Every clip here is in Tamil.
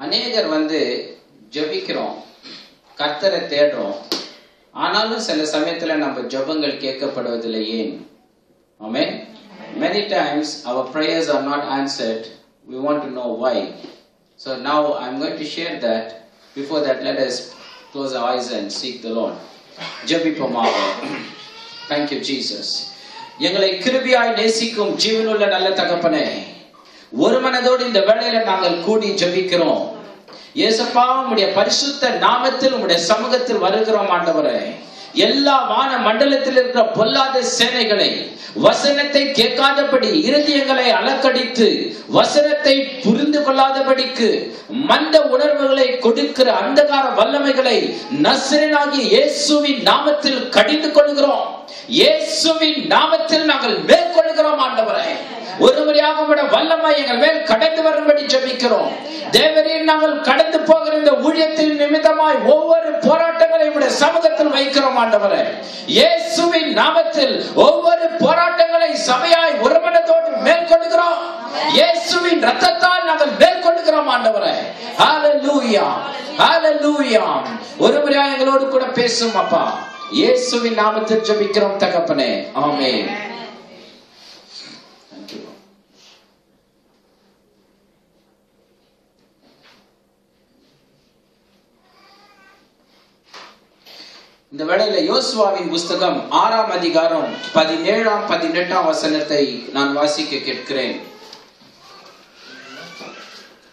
அநேகர் ஜெபிக்கிறோம், கர்த்தரை தேடுறோம், ஆனாலும் சில சமயத்துல நம்ம ஜெபங்கள் கேட்கப்படுவதில்லை. ஏன்? ஆமென். Many times our prayers are not answered. We want to know why. So now I'm going to share that. Before that, let us close our eyes and seek the Lord. ஜெபிப்போமாக. Thank you Jesus. எங்களை கிருபையாய் நேசிக்கும் ஜீவனுள்ள நல்ல தகப்பனே, ஒரு மனதோடு இந்த வேளையில நாங்கள் கூடி ஜெபிக்கிறோம். இயேசுப்பா, உம்முடைய பரிசுத்த நாமத்தில் உம்முடைய சமூகத்தில் வருகிறோம் ஆண்டவரே. எல்லா வான மண்டலத்தில் இருக்கிற பொல்லாத சேனைகளை வசனத்தை கேட்காதபடி இருதயங்களை அலக்கடித்து வசனத்தை புரிந்து கொள்ளாதபடிக்கு மந்த உணர்வுகளை கொடுக்கிற அந்தகார வல்லமைகளை நசரேயனாகிய இயேசுவின் நாமத்தில் கடிந்து கொள்கிறோம். இயேசுவின் நாமத்தில் நாங்கள் மேற்கொள்கிறோம் ஆண்டவரே. ஒரு முறையாக உம்முடைய வல்லமை எங்கள் மேல் கடந்து வரும்படி ஜெபிக்கிறோம். தேவரே, நாங்கள் கடந்து போகிற இந்த ஊழியத்தின் நிமித்தமாய் ஒவ்வொரு போராட்டங்களையும் உம்முடைய சமூகத்தில் வைக்கிறோம் ஆண்டவரே. இயேசுவின் நாமத்தில் ஒவ்வொரு போராட்டங்களை சபையாய் ஒரு மனதோடு மேற்கொள்கிறோம். இயேசுவின் இரத்தத்தால் நாங்கள் மேற்கொள்கிறோம் ஆண்டவரே. ஹalleluya, ஹalleluya. ஒரு முறையாக எங்களோடு கூட பேசும் அப்பா. இயேசுவின் நாமத்தில் ஜெபிக்கிறோம் தகப்பனே. ஆமென். இந்த வேளையில யோசுவாவின் புஸ்தகம் 6ஆம் அதிகாரம் 17ஆம் 18ஆம் வசனத்தை நான் வாசிக்க கேட்கிறேன்.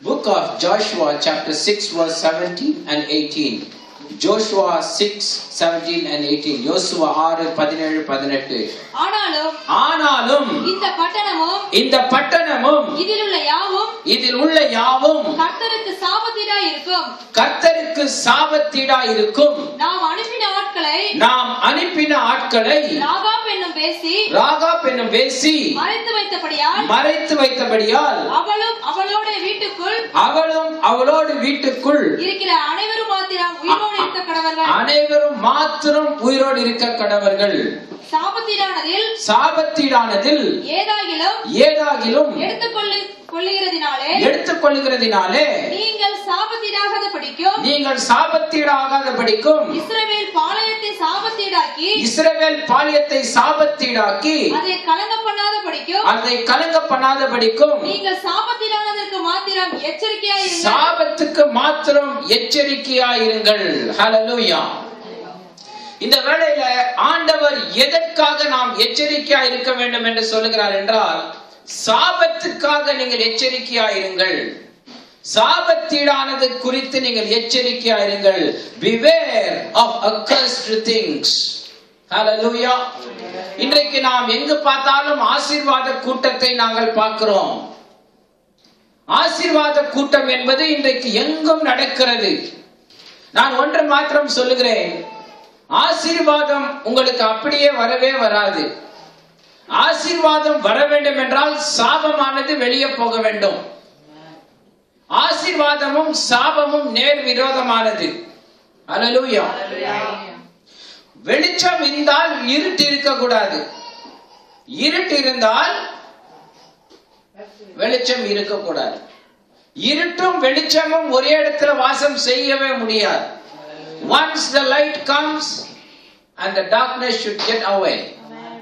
Book of Joshua chapter 6 verse 17 and 18. Joshua 6:17 and 18. யோசுவா 6:17-18. ஆனாலும் இந்த பட்டணமும் இதில் உள்ள யாவும் கர்த்தருக்கு சாபத்தீடாய் இருக்கும். நாம் அனுப்பின ஆட்களை ராகாப் என்னும் வேசி மறைத்து வைத்தபடியால் அவளும் அவளோடு வீட்டுக்குள் இருக்கிற அனைவரும் மாத்திரம் உயிரோடு இருக்க கடவர்கள். சாபத்தீடானதில் ஏதாகிலும் எடுத்துக்கொள்ளுகிறதினாலே நீங்கள் சாபத்தீடாகாதபடிக்கும் இஸ்ரவேல் பாளையத்தை சாபத்தீடாக்கி அதை கலங்க பண்ணாதபடிக்கும் நீங்கள் சாபத்துக்கு மாத்திரம் எச்சரிக்கையாயிருங்கள். ஹல்லேலூயா. இந்த வேளையில ஆண்டவர் எதற்காக நாம் எச்சரிக்கையா இருக்க வேண்டும் என்று சொல்லுகிறார் என்றால், சாபத்துக்காக நீங்கள் எச்சரிக்கையாயிருங்கள். சாபத்தீடானது குறித்து நீங்கள் எச்சரிக்கையாயிருங்கள். Beware of accursed things. Hallelujah. இன்றைக்கு நாம் எங்கு பார்த்தாலும் ஆசீர்வாத கூட்டத்தை நாங்கள் பார்க்கிறோம். ஆசீர்வாத கூட்டம் என்பது இன்றைக்கு எங்கும் நடக்கிறது. நான் ஒன்று மாத்திரம் சொல்லுகிறேன், ஆசீர்வாதம் உங்களுக்கு அப்படியே வரவே வராது. ஆசீர்வாதம் வர வேண்டும் என்றால் சாபமானது வெளியே போக வேண்டும். ஆசீர்வாதமும் சாபமும் நேர் விரோதமானது. ஹல்லேலூயா. வெளிச்சம் இருந்தால் இருட்டு இருக்க கூடாது. இருட்டு இருந்தால் வெளிச்சம் இருக்க கூடாது. இருட்டும் வெளிச்சமும் ஒரே இடத்துல வாசம் செய்யவே முடியாது. Once the light comes and the darkness should get away.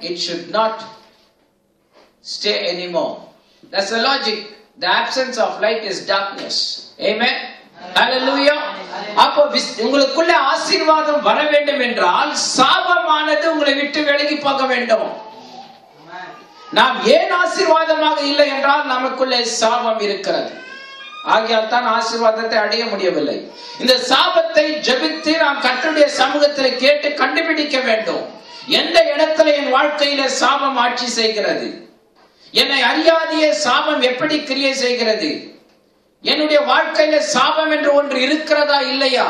It should not stay anymore. That's the logic. The absence of light is darkness. Amen. Hallelujah. அப்போ உங்களுக்குள்ள ஆசீர்வாதம் வர வேண்டும் என்றால் சாபமானது உங்களை விட்டு விலகி போக வேண்டும். நாம் ஏன் ஆசீர்வாதமாக இல்லை என்றால் நமக்குள்ளே சாபம் இருக்கிறது. ஆகையால் தான் ஆசீர்வாதத்தை அடைய முடியவில்லை. இந்த சாபத்தை ஜெபித்து நாம் கர்த்தருடைய சமூகத்தில் கேட்டு கண்டுபிடிக்க வேண்டும். எந்த இடத்துல என் வாழ்க்கையில சாபம் ஆட்சி செய்கிறது, என்னை அறியாதையே சாபம் எப்படி கிரியை செய்கிறது, என்னுடைய வாழ்க்கையில சாபம் என்று ஒன்று இருக்கிறதா இல்லையா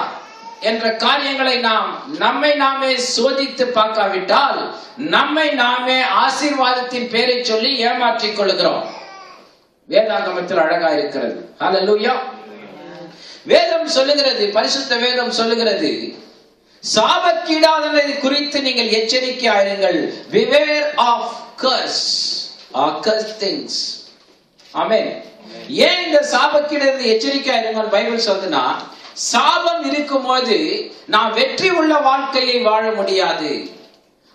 என்ற காரியங்களை நாம் நம்மை நாமே சோதித்து பார்க்காவிட்டால் நம்மை நாமே ஆசீர்வாதத்தின் பெயரை சொல்லி ஏமாற்றிக் கொள்கிறோம். வேதாகமத்தில் அழகா இருக்கிறது. ஹல்லேலூயா. வேதம் சொல்லுகிறது, பரிசுத்த வேதம் சொல்லுகிறது, சாபக்கீடாததை குறித்து நீங்கள் எச்சரிக்கையாயிருங்கள். Beware of curse or cursed things. Amen. ஏன் இந்த சாபத்திலிருந்து எச்சரிக்கையா இருங்க பைபிள் சொல்லுதுன்னா, சாபம் இருக்கும்போது நாம் வெற்றி உள்ள வாழ்க்கையை வாழ முடியாது.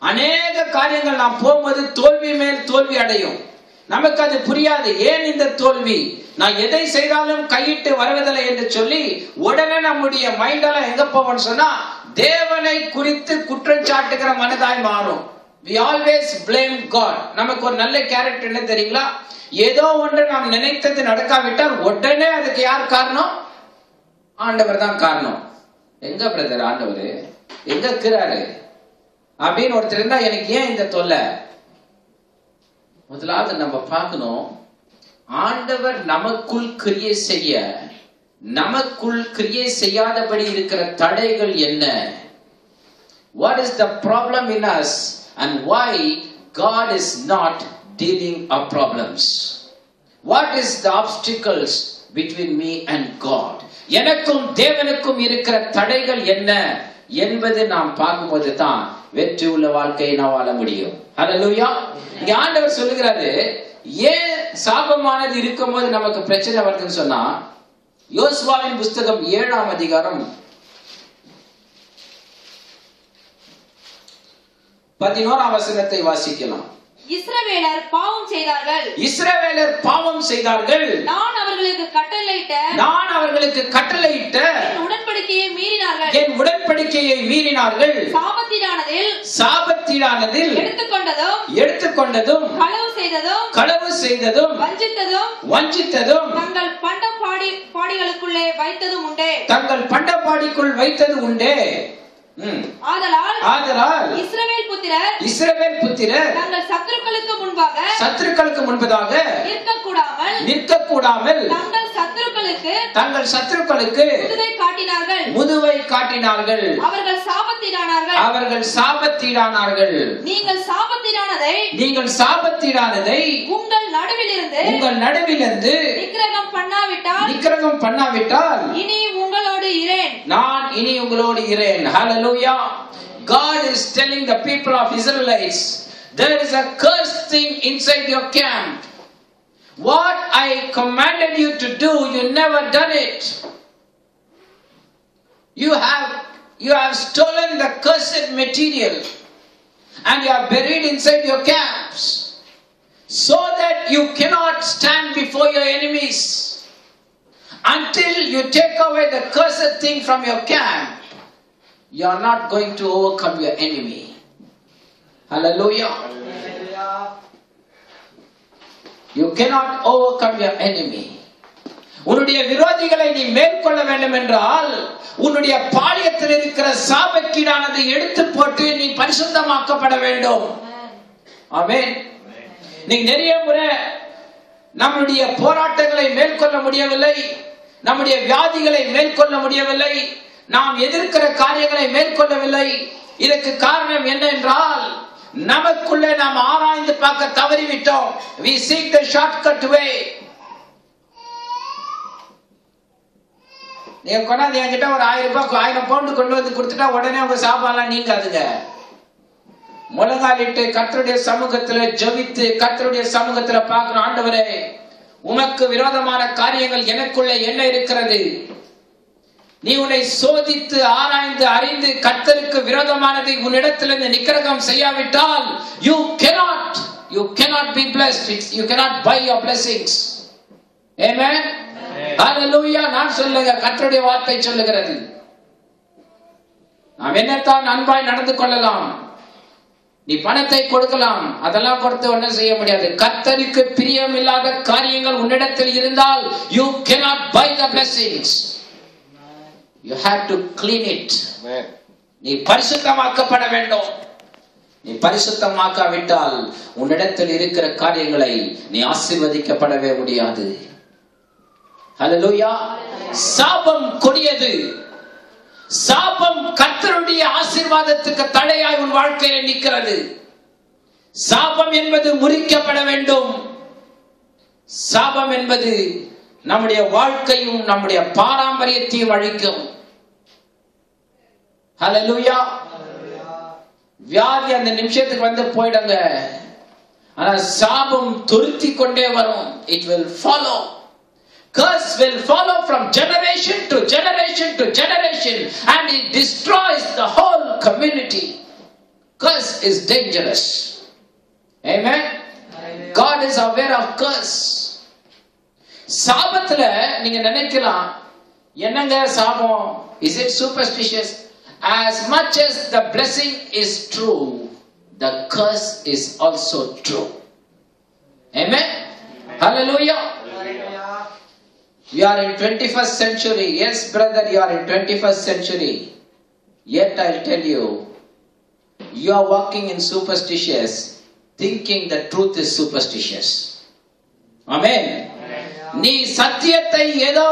அநேக காரியங்கள் நாம் போகும்போது தோல்வி மேல் தோல்வி அடையும். நமக்கு அது புரியாது. ஏன் இந்த தோல்வி, நான் எதை செய்தாலும் கையிட்டு வருவதில்லை என்று சொல்லி உடனே நம்முடைய மைண்டெல்லாம் எங்க போவோம்னு சொன்னா தேவனை குறித்து குற்றம் சாட்டுகிற மனதாய் மாறும். We always blame God. நமக்கு ஒரு நல்ல கேரக்டர் என்ன தெரியுங்களா, ஏதோ ஒன்று நாம் நினைத்தது நடக்காவிட்டால் உடனே அதுக்கு யார் காரணம்? ஆண்டவர் தான் காரணம். எங்க பிரதர் ஆண்டவர் எங்க இருக்கிறாரு அப்படின்னு ஒருத்தர் இருந்தா எனக்கு ஏன் இந்த தொல்லை? முதலாவது நம்ம பார்க்கணும், ஆண்டவர் நமக்குள் கிரியை செய்ய, நமக்குள் கிரியை செய்யாதபடி இருக்கிற தடைகள் என்ன? What is the problem in us and why God is not dealing our problems? What is the obstacles between me and God? எனக்கும் தேவனுக்கும் இருக்கிற தடைகள் என்ன என்பது நாம் பார்க்கும்போது தான் வெற்றி உள்ள வாழ்க்கையை நாம் வாழ முடியும். ஹல்லேலூயா. இங்க ஆண்டவர் சொல்லுகிறாரு, ஏன் சாபமானது இருக்கும்போது நமக்கு பிரச்சனை வருதுன்னு சொன்னா, யோசுவாவின் புஸ்தகம் 7ஆம் அதிகாரம் 11ஆம் வசனத்தை வாசிக்கலாம். இஸ்ரவேலர் பாவம் செய்தார்கள். இஸ்ரவேலர் பாவம் செய்தார்கள். நான் அவர்களுக்கு கட்டளையிட்ட என் உடன்படிக்கையை மீறினார்கள். என் உடன்படிக்கையை மீறினார்கள். சாபத்தீடானதில் எடுத்துக்கொண்டதும் களவு செய்ததும் வஞ்சித்ததும் தங்கள் பண்டப்பாடிகளுக்குள்ளே வைத்ததும் உண்டே. தங்கள் பண்டப்பாடிக்குள் வைத்தது உண்டே. ஆதலால் இஸ்ரவேல் புத்திரர் தங்கள் சத்துருக்களுக்கு முன்பாக நிற்கக்கூடாமல் தங்கள் சத்துருக்களுக்கு முதுவை காட்டினார்கள். அவர்கள் சாபத்தீடானார்கள். நீங்கள் சாபத்தீடானதை உங்கள் நடுவிலிருந்து நிக்கிரகம் பண்ணாவிட்டால் இனி உங்களோடு இரேன். நான் இனி உங்களோடு இரேன். Hallelujah. God is telling the people of Israelites, there is a cursed thing inside your camp. What I commanded you to do, you never done it. You have stolen the cursed material and you are buried inside your camps so that you cannot stand before your enemies. Until you take away the cursed thing from your camp, you are not going to overcome your enemy. Hallelujah. You cannot overcome your enemy. உன்னுடைய விரோதிகளை நீ மேற்கொள்ள வேண்டும் என்றால் உன்னுடைய பாளையத்தில் இருக்கிற சாபக்கீடானதை எடுத்து போட்டு நீ பரிசுத்தமாக்கப்பட வேண்டும். ஆமென். நீ நிறைய முறை நம்முடைய போராட்டங்களை மேற்கொள்ள முடியவில்லை, நம்முடைய வியாதிகளை மேற்கொள்ள முடியவில்லை, நாம் எதிர்க்கிற காரியங்களை மேற்கொள்ளவில்லை. இதற்கு காரணம் என்ன என்றால் நமக்குள்ளே நாம் ஆராய்ந்து பார்க்க தவறிவிட்டோம். We seek the shortcut way. நீங்க கொண்டாந்து என்கிட்ட ஒரு 1000 ரூபாய் 1000 பவுண்ட் கொண்டு வந்து கொடுத்துட்டா உடனே உங்க சாபாலாம் நீங்காதுங்க. முழங்காலிட்டு கர்த்தருடைய சமூகத்துல ஜெபித்து கர்த்தருடைய சமூகத்துல பார்க்கணும், ஆண்டவரே உமக்கு விரோதமான காரியங்கள் எனக்குள்ளே என்ன இருக்கிறது? நீ உன்னை சோதித்து ஆராய்ந்து அறிந்து கர்த்தருக்கு விரோதமானதை உன்னிடத்திலிருந்து நிக்கிரகம் செய்யாவிட்டால் you cannot be blessed. You cannot buy your blessings. Amen. Hallelujah. நான் சொல்லுங்க, கர்த்தருடைய வார்த்தை சொல்லுகிறது. நாம் என்னத்தான் அன்பாய் நடந்து கொள்ளலாம், நீ பணத்தை கொடுக்கலாம், அதெல்லாம் கொடுத்து ஒன்றும் செய்ய முடியாது. கர்த்தருக்கு பிரியமில்லாத காரியங்கள் உன்னிடத்தில் இருந்தால் you cannot buy the blessings. You have to clean it. நீ பரிசுத்தமாக்கப்பட வேண்டும். நீ பரிசுத்தமாக்காவிட்டால் உன்னிடத்தில் இருக்கிற காரியங்களை நீ ஆசீர்வதிக்கப்படவே முடியாது. ஹல்லேலூயா. சாபம் கொடியது. சாபம் கர்த்தருடைய ஆசீர்வாதத்துக்கு தடையாய் உன் வாழ்க்கையில நிற்கிறது. சாபம் என்பது முறிக்கப்பட வேண்டும். சாபம் என்பது நம்முடைய வாழ்க்கையும் நம்முடைய பாரம்பரியத்தையும் அழிக்கும். ஹல்லேலூயா. வியாதி அந்த நிமிஷத்துக்கு வந்து போயிடுங்க, ஆனா சாபம் துருத்தி கொண்டே வரும். It will follow. curse will follow from generation to generation to generation, and it destroys the whole community. Curse is dangerous. Amen. God is aware of curse. சாபத்துல நீங்க நினைக்கலாம், என்னங்க சாபம்? Is it superstitious? As much as the blessing is true, the curse is also true. Amen. Hallelujah. We are in 21st century. Yes, brother, you are in 21st century. Yet I'll tell you, you are walking in superstitious, thinking the truth is superstitious. Amen. நீ சத்தியத்தை ஏதோ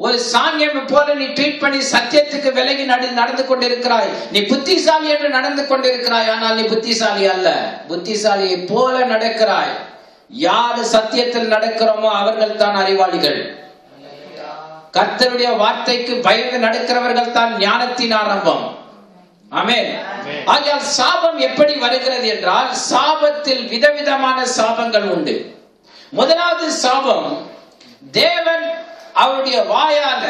ஒரு சாங்கியம் போல நீ ட்ரீட் பண்ணி சத்தியத்துக்கு விலகி நடந்து கொண்டிருக்கிறாய். நீ புத்திசாலி என்று நடந்து கொண்டிருக்கிறாய், ஆனால் நீ புத்திசாலி அல்ல. புத்திசாலியை போல நடக்கிறாய். யாரு சத்தியத்தில் நடக்கிறோமோ அவர்கள் தான் அறிவாளிகள். கர்த்தருடைய வார்த்தைக்கு பயந்து நடக்கிறவர்கள் தான் ஞானத்தின் ஆரம்பம். ஆமென். ஆகையால் சாபம் எப்படி வருகிறது என்றால், சாபத்தில் விதவிதமான சாபங்கள் உண்டு. முதலாவது சாபம், தேவன் அவருடைய வாயால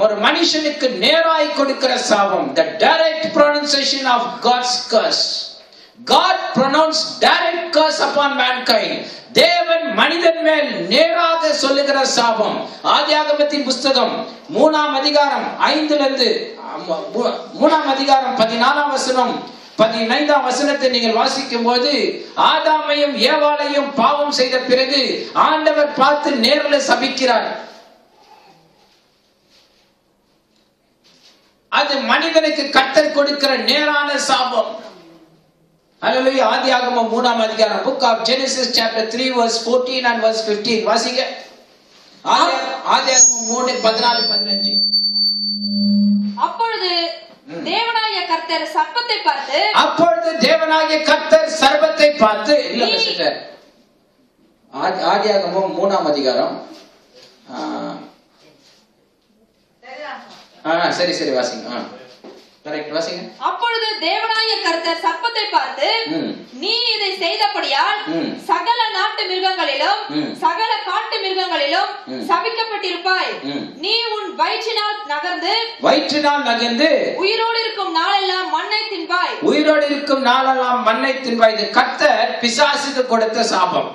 ஒரு மனுஷனுக்கு நேராய் கொடுக்கிற சாபம். The direct pronunciation of God's curse. God pronounced direct curse upon mankind. தேவன் மனிதன் மேல் நேராக சொல்லுகிற சாபம். ஆதியாகமத்தின் புத்தகம் 3ஆம் அதிகாரம் 5 3ஆம் அதிகாரம் 14ஆம் வசனம் 15ஆம் வசனத்தை நீங்கள் வாசிக்கும் போது, ஆதாமையும் ஏவாளையும் பாவம் செய்த பிறகு ஆண்டவர் பார்த்து நேரில் சபிக்கிறார். அது மனிதனுக்கு கர்த்தர் கொடுக்கிற நேரான சாபம். Hallelujah. ஆதியாகமம் 3ஆம் அதிகாரம், book of Genesis chapter 3 verse 14 and verse 15 வாசிங்க. ஆதியாகமம் 3:14-15. அப்பொழுது தேவனாகிய கர்த்தர் சர்ப்பத்தை பார்த்து இல்ல சிஸ்டர், ஆதியாகமம் 3ஆம் அதிகாரம் சரி வாசிங்க. கரெக்ட் வாசிங்க. அப்பொழுது தேவனாகிய கர்த்தர் சர்ப்பத்தை பார்த்து, நீ இதை செய்தபடியால் சகல நாட்டு மிருகங்களிலும் சகல காட்டு மிருகங்களிலும் சபிக்கப்பட்டிருப்பாய். நீ உன் வயிற்றினால் நகர்ந்து உயிரோடு இருக்கும் நாளெல்லாம் மண்ணை தின்பாய். இது கர்த்தர் பிசாசுக்கு கொடுத்த சாபம்,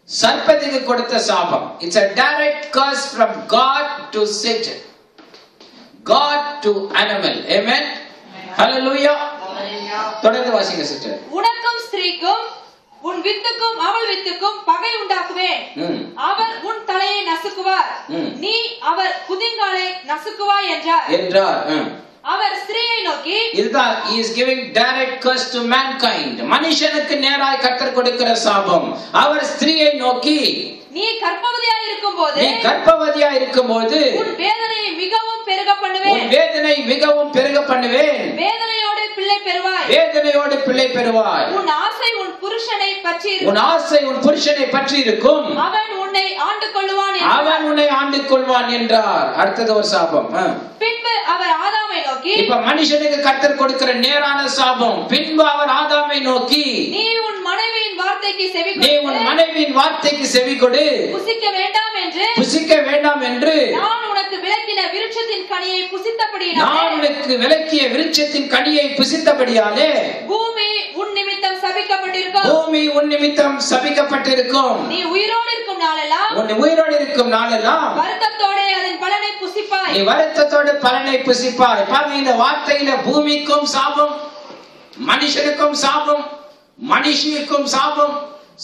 சர்ப்பத்துக்கு கொடுத்த சாபம். It's a direct curse from God to Satan, God to animal. Amen. Hallelujah. தொடர்ந்து வாசிங்க சிஸ்டர். உனக்கும் ஸ்திரீக்கும் உன் வித்துக்கும் அவள் வித்துக்கும் பகை உண்டாக்குவேன். அவர் உன் தலையை நசுக்குவார், நீ அவர் குதிங்காலை நசுக்குவாய் என்றார். அவர் ஸ்திரீயை நோக்கி, இதுதான் he is giving direct curse to mankind. மனுஷனுக்கு நேராய் கர்த்தர் கொடுக்கிற சாபம். அவர் ஸ்திரீயை நோக்கி, நீ கர்ப்பவதியாய் இருக்கும்போது உன் வேதனையை மிகவும் பெருக பண்ணுவேன். வேதனையோடு பிள்ளை பெறுவாய். உன் ஆசை உன் புருஷனை பற்றி இருக்கும். அவன் உன்னை ஆண்டு கொள்வான் என்றார். அடுத்தது ஒரு சாபம். பின்பு அவர் ஆதாமை நோக்கி, இப்ப மனுஷனுக்கு கர்த்தர் கொடுக்கிற நேரான சாபம். பின்பு அவர் ஆதாமை நோக்கி, நீ உன் மனைவியின் வார்த்தைக்கு செவி கொடு. புசிக்க வேண்டாம் என்று நான் உனக்கு விலக்கிய விருட்சத்தின் கனியை புசித்தபடியாலே பூமி உன் நிமித்தம் சபிக்கப்பட்டிருக்கும். நீ உயிரோடு இருக்கும் நாளெல்லாம் வருத்தத்தோடு அதன் பலனை புசிப்பாய். பாருங்க, இந்த வார்த்தையில பூமிக்கும் சாபம், மனுஷனுக்கும் சாபம், மனுஷிக்கும் சாபம்,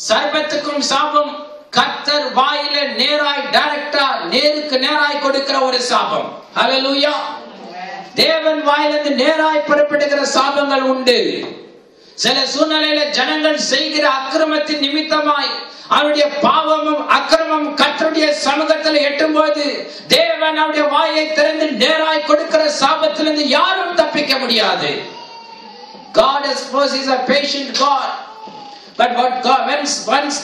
சர்ப்பத்துக்கும் சாபம். கர்த்தர் வாயில நேருக்கு நேராய் கொடுக்கிற ஒரு சாபம். ஹல்லேலூயா. தேவன் வாயிலிருந்து நேராய் புறப்படுகிற சாபங்கள் உண்டு. சில சூழ்நிலையில ஜனங்கள் செய்கிற அக்கிரமத்தின் நிமித்தமாய் அவருடைய பாவமும் அக்கிரமம் கர்த்தருடைய சமூகத்தில் எட்டும்போது தேவன் அவருடைய வாயை திறந்து நேராய் கொடுக்கிற சாபத்திலிருந்து யாரும் தப்பிக்க முடியாது. God is a patient God. But once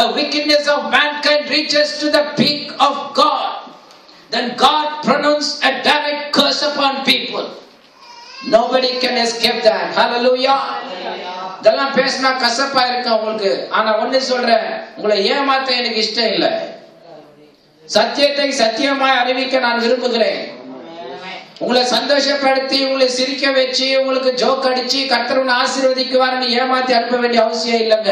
a wickedness of mankind reaches to the peak of God, then God pronounced a direct curse upon people. Nobody can escape that. Hallelujah. இதெல்லாம் பேசினா கசப்பா இருக்கு உங்களுக்கு. ஆனா ஒண்ணு சொல்றேன், உங்களை ஏமாத்த எனக்கு இஷ்டம் இல்லை. சத்தியத்தை சத்தியமாய் அறிவிக்க நான் விரும்புகிறேன். உங்களை சந்தோஷப்படுத்தி உங்களை சிரிக்க வச்சு உங்களுக்கு ஜோக் அடிச்சு கர்த்தர் உன்னை ஆசீர்வதிக்குவார்னு ஏமாத்தி அனுப்ப வேண்டிய அவசியம் இல்லைங்க.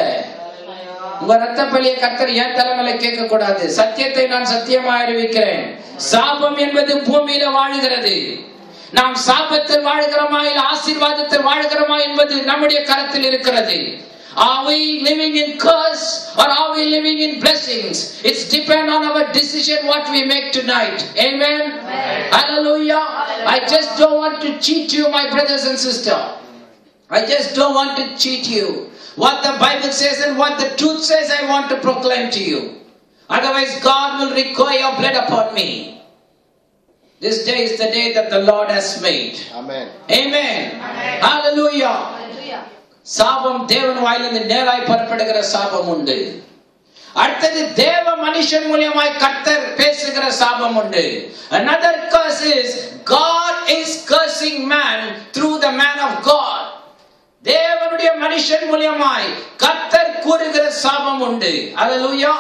உங்க ரத்த பலியை கர்த்தர் என் தலைமையில கேட்க கூடாது. சத்தியத்தை நான் சத்தியமாய் அறிவிக்கிறேன். சாபம் என்பது பூமியில வாழுகிறது. நாம் சாபத்தில் வாழ்கிறோமா இல்ல ஆசீர்வாதத்தில் வாழ்கிறோமா என்பது நம்முடைய கரத்தில் இருக்கிறது. Are we living in curse or are we living in blessings? It's depend on our decision what we make tonight. Amen. Hallelujah. I just don't want to cheat you, my brothers and sisters. I just don't want to cheat you. What the Bible says and what the truth says, I want to proclaim to you. Otherwise, God will require your blood upon me. This day is the day that the Lord has made. Amen. Amen. Hallelujah. சாபம் தேவன் வாயிலிருந்து நேராய் புறப்படுகிற சாபம் உண்டு. அடுத்தது தேவ மனுஷன் மூலமாய் கர்த்தர் பேசுகிற சாபம் உண்டு. Another curse is God is cursing man through the man of God. தேவனுடைய மனுஷன் மூலமாய் கர்த்தர் கூறுகிற சாபம் உண்டு. ஹalleluya.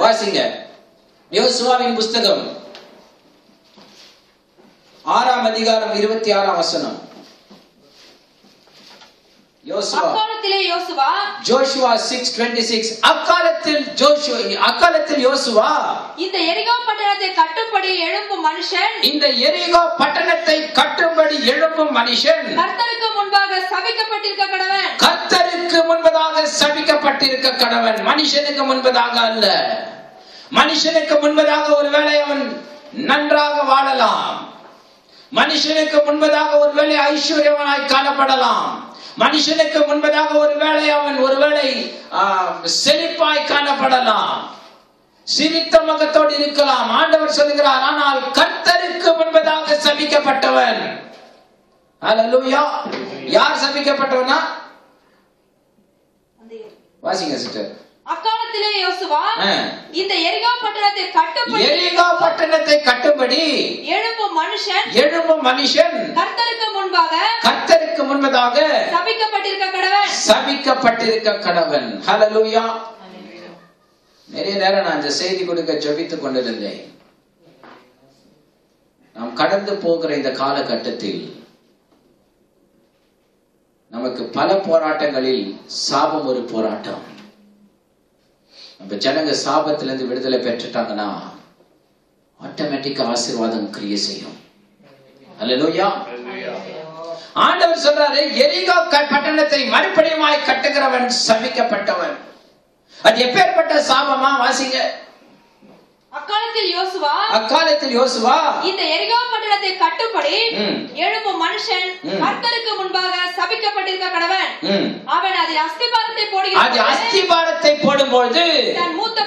வாசிங்க யோசுவாவின் புத்தகம் 6ஆம் அதிகாரம் 26ஆம் வசனம். அக்காலத்திலே யோசுவா ஜோஷுவா 6:26 அக்காலத்தில் யோசுவா இந்த எரிகோ பட்டணத்தை கட்டும்படி எழும்பும் மனுஷன் கர்த்தருக்கு முன்பாக சபிக்கப்பட்டிருக்க கடவன். கர்த்தருக்கு முன்பதாக சபிக்கப்பட்டிருக்க கடவன். மனுஷனுக்கு முன்பதாக அல்ல. மனுஷனுக்கு முன்பதாக ஒருவேளை அவன் நன்றாக வாழலாம். மனுஷனுக்கு முன்பதாக ஒருவேளை ஐஸ்வர்யவனாய் காணப்படலாம். மனுஷனுக்கு முன்பதாக ஒருவேளை செழிப்பாய் காணப்படலாம். சிரித்த முகத்தோடு இருக்கலாம். ஆண்டவர் சொல்கிறார், ஆனால் கர்த்தருக்கு முன்பதாக சபிக்கப்பட்டவன். ஹalleluya. யார் சபிக்கப்பட்டவனா? வாசிங்க சிஸ்டர். அக்காலத்திலே யோசுவா இந்த எரிகோ பட்டணத்தை கட்டும்படி எழும்பும் மனுஷன் கர்த்தருக்கு முன்பதாக சபிக்கப்பட்டிருக்க கடவன். ஹalleluya. நிறைய நேரம் நான் இந்த செய்தி கொடுக்க ஜெபித்துக் கொண்டிருந்தேன். நாம் கடந்து போகிற இந்த காலகட்டத்தில் நமக்கு பல போராட்டங்களில் சாபம் ஒரு போராட்டம். நம்ம ஜனங்க சாபத்திலிருந்து விடுதலை பெற்றுட்டாங்கன்னா ஆட்டோமேட்டிக்கா ஆசீர்வாதம் கிரியை செய்யும். ஹalleluya. ஆண்டவர் சொல்றாரு, எரிகோ பட்டணத்தை மறுபடியுமாய் கட்டுகிறவன் சபிக்கப்பட்டவன். அது எப்பேற்பட்ட சாபமா? வாசிங்க. அக்காலத்தில் யோசுவா இந்த எரிகோ பட்டணத்தை கட்டும்படி எழும்பும் மனுஷன் கர்த்தருக்கு முன்பாக சபிக்கப்பட்டிருக்க கடவன். அவன் அதில் அஸ்திபாரத்தை போடும்போது தன் மூத்த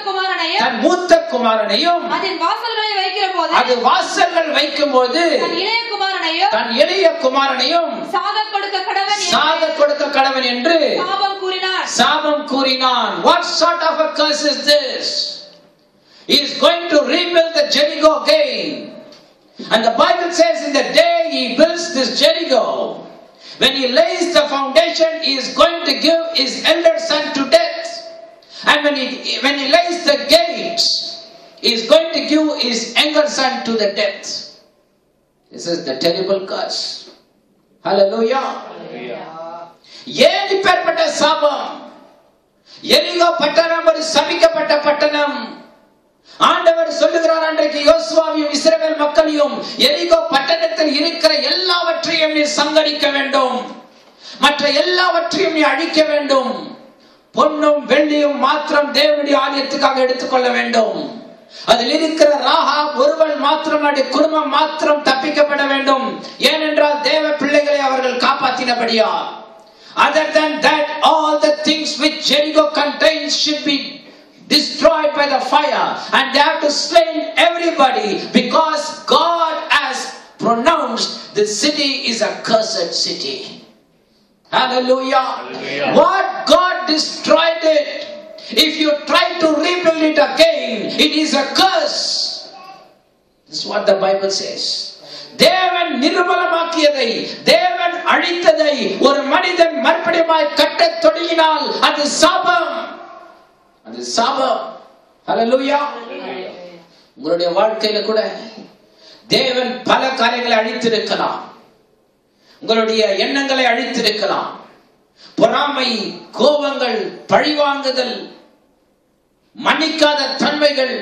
குமாரனையும் அதன் வாசல்களை வைக்கும்போது தன் இளைய குமாரனையும் சாக கொடுக்க கடவன் என்று சாபம் கூறினான். What sort of a curse is this? He is going to rebuild the Jericho again. And the Bible says in the day he builds this Jericho, when he lays the foundation, he is going to give his elder son to death. And when he lays the gates, he is going to give his younger son to the death. This is the terrible curse. Hallelujah. ஏன் இப்பேற்பட்ட சாபம்? எரிகோ பட்டணம் ஒரு சபிக்கப்பட்ட பட்டணம். ஆண்டவர் சொல்லுகிறார், அன்றைக்கு யோசுவாவையும் இஸ்ரவேல் மக்களையும் எரிகோ பட்டணத்தில் இருக்கிற எல்லாவற்றையும் நீ சங்கரிக்க வேண்டும், மற்ற எல்லாவற்றையும் நீ அழிக்க வேண்டும். பொன்னும் வெள்ளியும் மாத்திரம் தேவனுடைய ஆலயத்துக்காக எடுத்துக்கொள்ள வேண்டும். அதில் இருக்கிற ராகாப் ஒருவன் மாத்திரம், குடும்பம் மாத்திரம் தப்பிக்கப்பட வேண்டும். ஏனென்றால் தேவ பிள்ளைகளை அவர்கள் காப்பாற்றினபடியா. Other than that, all the things which Jericho contains should be destroyed by the fire, and they have to slay everybody, because God has pronounced the city is a cursed city. Hallelujah. What God destroyed it, if you try to rebuild it again, it is a curse. This is what the Bible says. தேவன் நிர்மலமாக்கியதை, தேவன் அழித்ததை ஒரு மனிதன் மறுபடியும் கட்ட தொடங்கினால் அது சாபம். அது சாபம். ஹalleluya. உங்களுடைய வாழ்க்கையில கூட தேவன் பல காரியங்களை அழித்திருக்கலாம். உங்களுடைய எண்ணங்களை அழித்திருக்கலாம். பொறாமை, கோபங்கள், பழிவாங்குதல், மன்னிக்காத தன்மைகள்,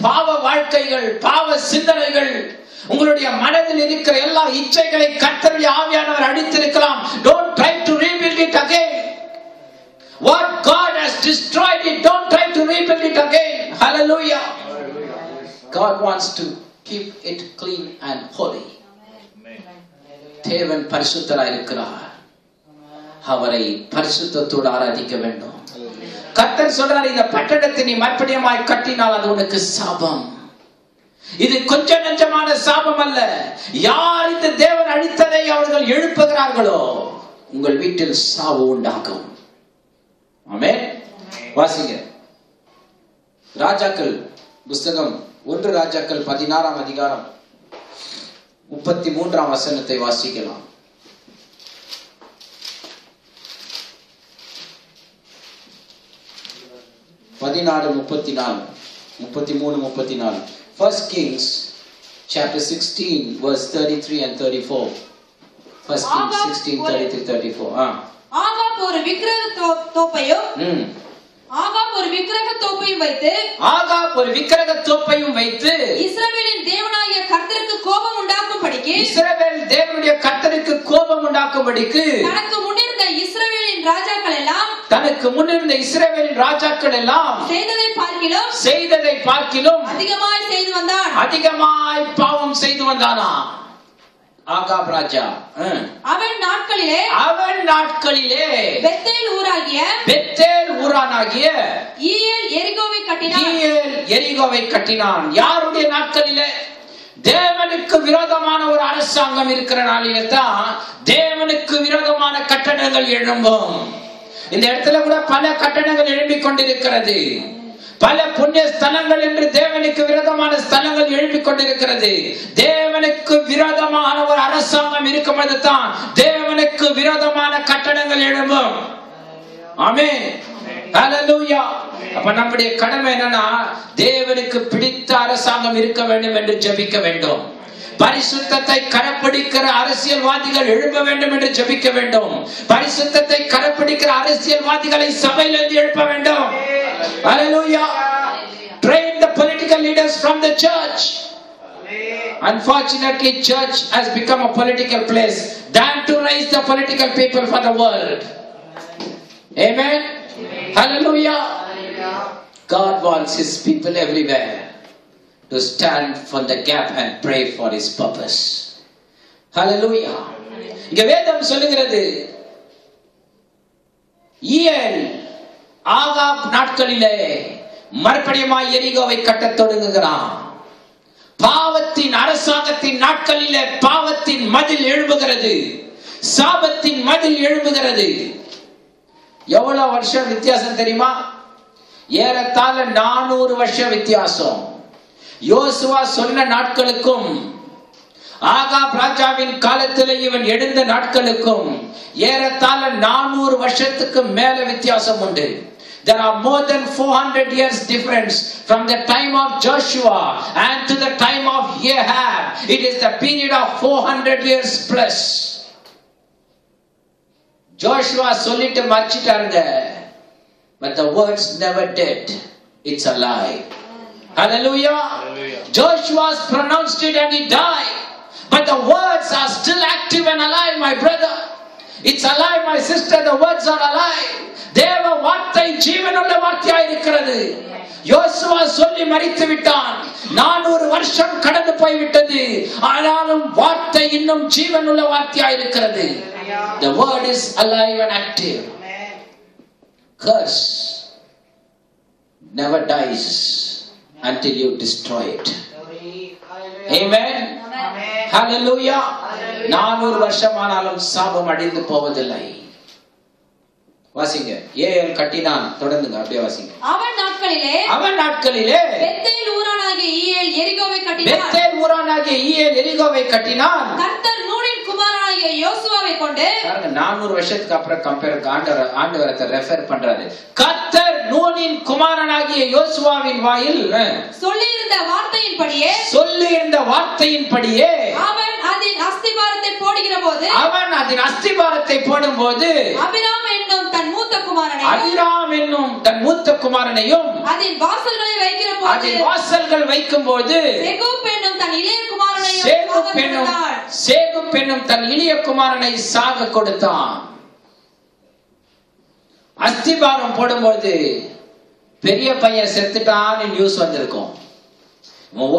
பாவ வாழ்க்கைகள், பாவ சிந்தனைகள், உங்களுடைய மனதில் இருக்கிற எல்லா இச்சைகளை கர்த்தருடைய ஆவியானவர் அழித்திருக்கலாம். Don't try to rebuild it again. What God has destroyed it, don't try to rebuild it again. Hallelujah. God wants to keep it clean and holy. தேவன் பரிசுத்தராய் இருக்கிறார். அவரை பரிசுத்தத்தோடு ஆராதிக்க வேண்டும். கர்த்தர் சொல்றார், இந்த பட்டணத்தை நீ மறுபடியுமாய் கட்டினால் அது உனக்கு சாபம். இது கொஞ்சம் நெஞ்சமான சாபம் அல்ல. யார் இந்த தேவன் அழித்ததை அவர்கள் எழுப்புகிறார்களோ உங்கள் வீட்டில் சாவு உண்டாகும். ஆமென். வாசிங்க ராஜாக்கள் புஸ்தகம் 1 ராஜாக்கள் 16ஆம் அதிகாரம் 33ஆம் வசனத்தை வாசிக்கலாம். 33-34. 1 Kings chapter 16 verse 33 and 34. 1 Kings 16:33-34. Ahab ஒரு விக்கிரக தோப்பையும் வைத்து இஸ்ரவேலின் தேவனாகிய கர்த்தருக்கு கோபம் உண்டாக்கும்படிக்கு தனக்கு முன்னிருந்த இஸ்ரவேலின் ராஜாக்கள் எல்லாம் செய்ததை பார்க்கிலும் அதிகமாய் பாவம் செய்து வந்தானா. ஆகாப் ராஜா அவன் நாட்களிலே பெத்தேல் ஊரானாகிய ஈயேல் எரிகோவை கட்டினான். யாருடைய நாட்களிலே? தேவனுக்கு விரோதமான ஒரு அரசாங்கம் இருக்கிற நாளிலே தான் தேவனுக்கு விரோதமான கட்டடங்கள் எழும்பும். இந்த இடத்துல கூட பல கட்டடங்கள் எழும்பிக் கொண்டிருக்கிறது. பல புண்ணிய ஸ்தலங்கள் என்று தேவனுக்கு விரோதமான ஸ்தலங்கள் எழுப்பிக் கொண்டிருக்கிறது. தேவனுக்கு விரோதமான ஒரு அரசாங்கம் இருக்கும்போது தான் தேவனுக்கு விரோதமான கட்டடங்கள் எழும்பும். ஆமென். ஹல்லேலூயா. அப்ப நம்முடைய கடமை என்னன்னா, தேவனுக்கு பிடித்த அரசாங்கம் இருக்க வேண்டும் என்று ஜெபிக்க வேண்டும். பரிசுத்தத்தை கடைப்பிடிக்கிற அரசியல்வாதிகள் எழுப்ப வேண்டும் என்று ஜெபிக்க வேண்டும். பரிசுத்தத்தை கடைப்பிடிக்கிற அரசியல்வாதிகளை சபையிலிருந்து எழுப்ப வேண்டும். Hallelujah. Train the political leaders from the church. Unfortunately, church has become a political place than to raise the political people for the world. Amen. Hallelujah. God wants his people everywhere to stand for the gap and pray for his purpose. Hallelujah. இங்க வேதம் சொல்லுகிறது, ஈயேல் ஆகாப் நாட்களிலே மறுபடியுமாய் எரிகோவை கட்டத் தொடங்குகிறான். பாவத்தின் அரசாங்கத்தின் நாட்களிலே பாவத்தின் மதில் எழும்புகிறது, சாபத்தின் மதில் எழும்புகிறது. எவ்வளவு வருஷம் வித்தியாசம் தெரியுமா? ஏறத்தாழ 400 வருஷம் வித்தியாசம். யோசுவா சொன்ன நாட்களுக்கும் ஆகாப் ராஜாவின் காலத்தில் இவன் எழுந்த நாட்களுக்கும் ஏறத்தாழ 400 வருஷத்துக்கு மேல வித்தியாசம் உண்டு. There are more than 400 years difference from the time of Joshua and to the time of Ahab. It is the period of 400 years plus. Joshua சொல்லிட்டு மறிச்சிட்டாருங்க. But the words never did. It's a lie. Hallelujah. Joshua pronounced it and he died. But the words are still active and alive, my brother. It's alive, my sister. The words are alive. தேவ வார்த்தை ஜீவனுள்ள வார்த்தையாய் இருக்கிறது. யோசுவா சொல்லி மரித்து விட்டான். 400 வருஷம் கடந்து போய்விட்டது. ஆனாலும் வார்த்தை இன்னும் ஜீவனுள்ள வார்த்தையாய் இருக்கிறது. The word is alive and active. Curse never dies until you destroy it. Amen. Hallelujah. 400 வருஷமானாலும் சாபம் அழிந்து போவதில்லை. வாசிங்க. ஏல் கட்டினான். தொடர்ந்துங்க, அப்படியே வாசிங்க. அவன் நாட்களிலே பெத்தேல் ஊரானாகிய ஈயேல் எரிகோவை கட்டினான். கர்த்தர் நூனின் குமாரனாகிய யோசுவாவை கொண்டு, 400 வருஷத்துக்கு அப்புறம் ஆண்டவரை ரெஃபர் பண்றாரு. கர்த்தர் நூனின் குமாரனாகிய யோசுவாவின் வாயில் சொல்லியிருந்த வார்த்தையின்படி சொல்லு என்ற வார்த்தையின்படியே அவன் அதன் அஸ்திபாரத்தை போடும்போது அபிராம் என்னும் தன் மூத்த குமாரனையும் அதன் வாசல்கள் வைக்கும்போது சேகுப் என்னும் தன் இளைய குமாரனை சாக கொடுத்தான். அஸ்திபாரம் போடும்போது பெரிய பையன் செத்துட்டான்னு நியூஸ் வந்திருக்கும்.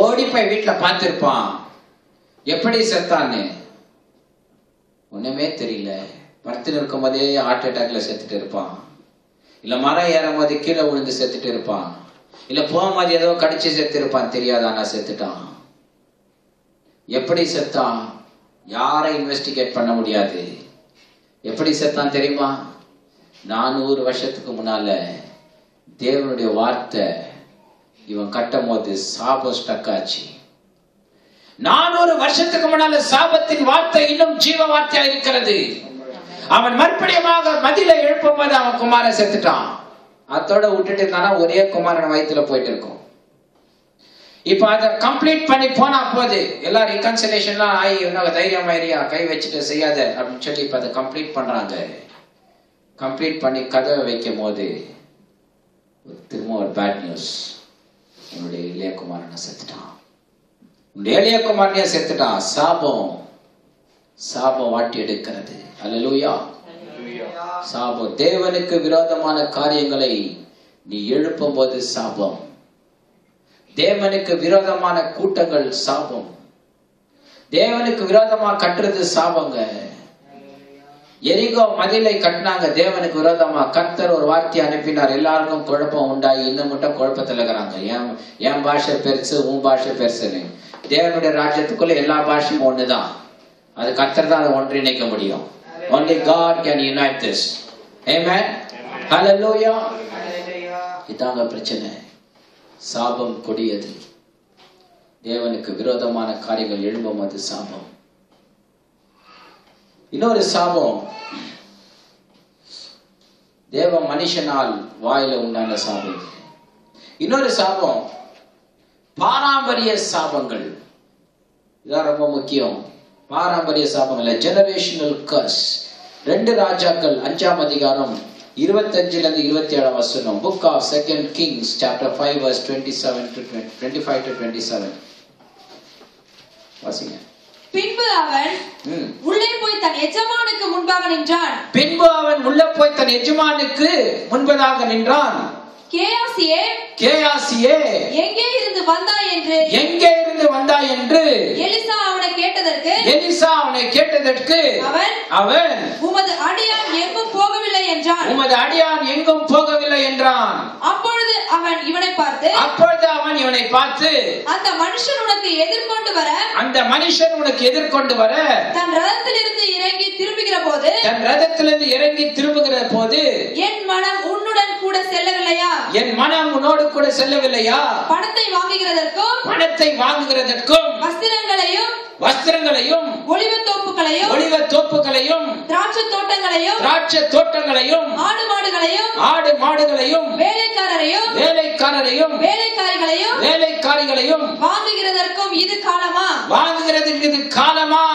ஓடி போய் வீட்டுல பார்த்திருப்பான், எப்படி செத்தான்னு ஒண்ணுமே தெரியல. படுத்துட்டு இருக்கும் போதே ஹார்ட் அட்டாக்ல செத்துட்டு இருப்பான், இல்ல மரம் ஏறும் போது கீழே விழுந்து செத்துட்டு இருப்பான், இல்ல போகும்போது ஏதோ கடிச்சு செத்து இருப்பான், தெரியாதானா செத்துட்டான். எப்படி செத்தான் யாரை இன்வெஸ்டிகேட் பண்ண முடியாது. எப்படி செத்தான் தெரியுமா? 400 வருஷத்துக்கு முன்னால தேவனுடைய வார்த்தை இவன் கட்டும் போது சாபம் ஸ்டக் ஆச்சு. 400 வருஷத்துக்கு முன்னால சாபத்தின் வார்த்தை இன்னும் ஜீவ வார்த்தையா இருக்கிறது. அவன் மறுபடியுமாக மதில எழுப்பும் போது அவன் குமாரன் செத்துட்டான். அதோட விட்டுட்டு இருந்தானா ஒரே குமாரன் வயிற்றுல போயிட்டு இருக்கும். இப்ப அதை கம்ப்ளீட் பண்ணி போனா போது எல்லாம் ரிகன்சிலேஷன்லாம் ஆகி இன்னொரு தைரியம் ஆயிரியா கை வச்சுட்டு செய்யாத அப்படின்னு சொல்லி இப்ப அதை கம்ப்ளீட் பண்றாங்க. கம்ப்ளீட் பண்ணி கதவை வைக்கும் போது திரும்ப ஒரு பேட் நியூஸ், உன்னுடைய இளைய குமாரனை செத்துட்டான், உன்னுடைய இளைய குமாரனைய செத்துட்டான். சாபம் வாட்டி எடுக்கிறது. அல்லேலூயா. சாபம். தேவனுக்கு விரோதமான காரியங்களை நீ எழுப்பும் போது சாபம். தேவனுக்கு விரோதமான கூட்டங்கள் சாபம். தேவனுக்கு விரோதமா கட்டுறது சாபங்க. எரிகோ மதிலை கட்டினாங்க தேவனுக்கு விரோதமா. கர்த்தர் ஒரு வார்த்தை அனுப்பினார், எல்லாருக்கும் குழப்பம் உண்டாகி இன்னும் மட்டும் குழப்பத்தில் இருக்கிறாங்க. என் பாஷை பெருசு, உன் பாஷை பெருசுன்னு. தேவனுடைய ராஜ்யத்துக்குள்ள எல்லா பாஷையும் ஒண்ணுதான். அது கர்த்தர் தான் அதை ஒன்றிணைக்க முடியும். Only God can unite this. Amen. Hallelujah. இதாங்க பிரச்சனை. சாபம் கொடியது. தேவனுக்கு விரோதமான காரியங்கள் எழும்பும் அது சாபம். இன்னொரு சாபம் தேவ மனுஷனால் வாயில உண்டான சாபம். இன்னொரு சாபம் பாரம்பரிய சாபங்கள். இதான் ரொம்ப முக்கியம். பாரம்பரிய சாபங்கள், ஜெனரேஷனல் கர்ஸ். 2 ராஜாக்கள் 5ஆம் அதிகாரம் 25 to 27 வசனம். Book of 2 Kings chapter 5 verse 25 to 27. வாசிங்க. பின்பு அவன் உள்ளே போய் தன் எஜமானுக்கு முன்பாக நின்றான். கேயாசியே எங்கே இருந்து வந்தாய் என்று எலிசா அவனை கேட்டதற்கு அவன் உமது அடியான் எங்கும் போகவில்லை என்றான். அப்பொழுது அவன் இவனை பார்த்து அந்த மனுஷன் உனக்கு எதிர்கொண்டு வர தன் ரதத்திலிருந்து இறங்கி திரும்புகிற போது என் மனம் உன்னுடன் கூட செல்லவில்லையா? பணத்தை வாங்குகிறதற்கும் வஸ்திரங்களையும் ஒலிவத் தோப்புகளையும் திராட்சை தோட்டங்களையும் ஆடு மாடுகளையும் வேலைக்காரிகளையும் வாங்குகிறதற்கும் இது காலமா?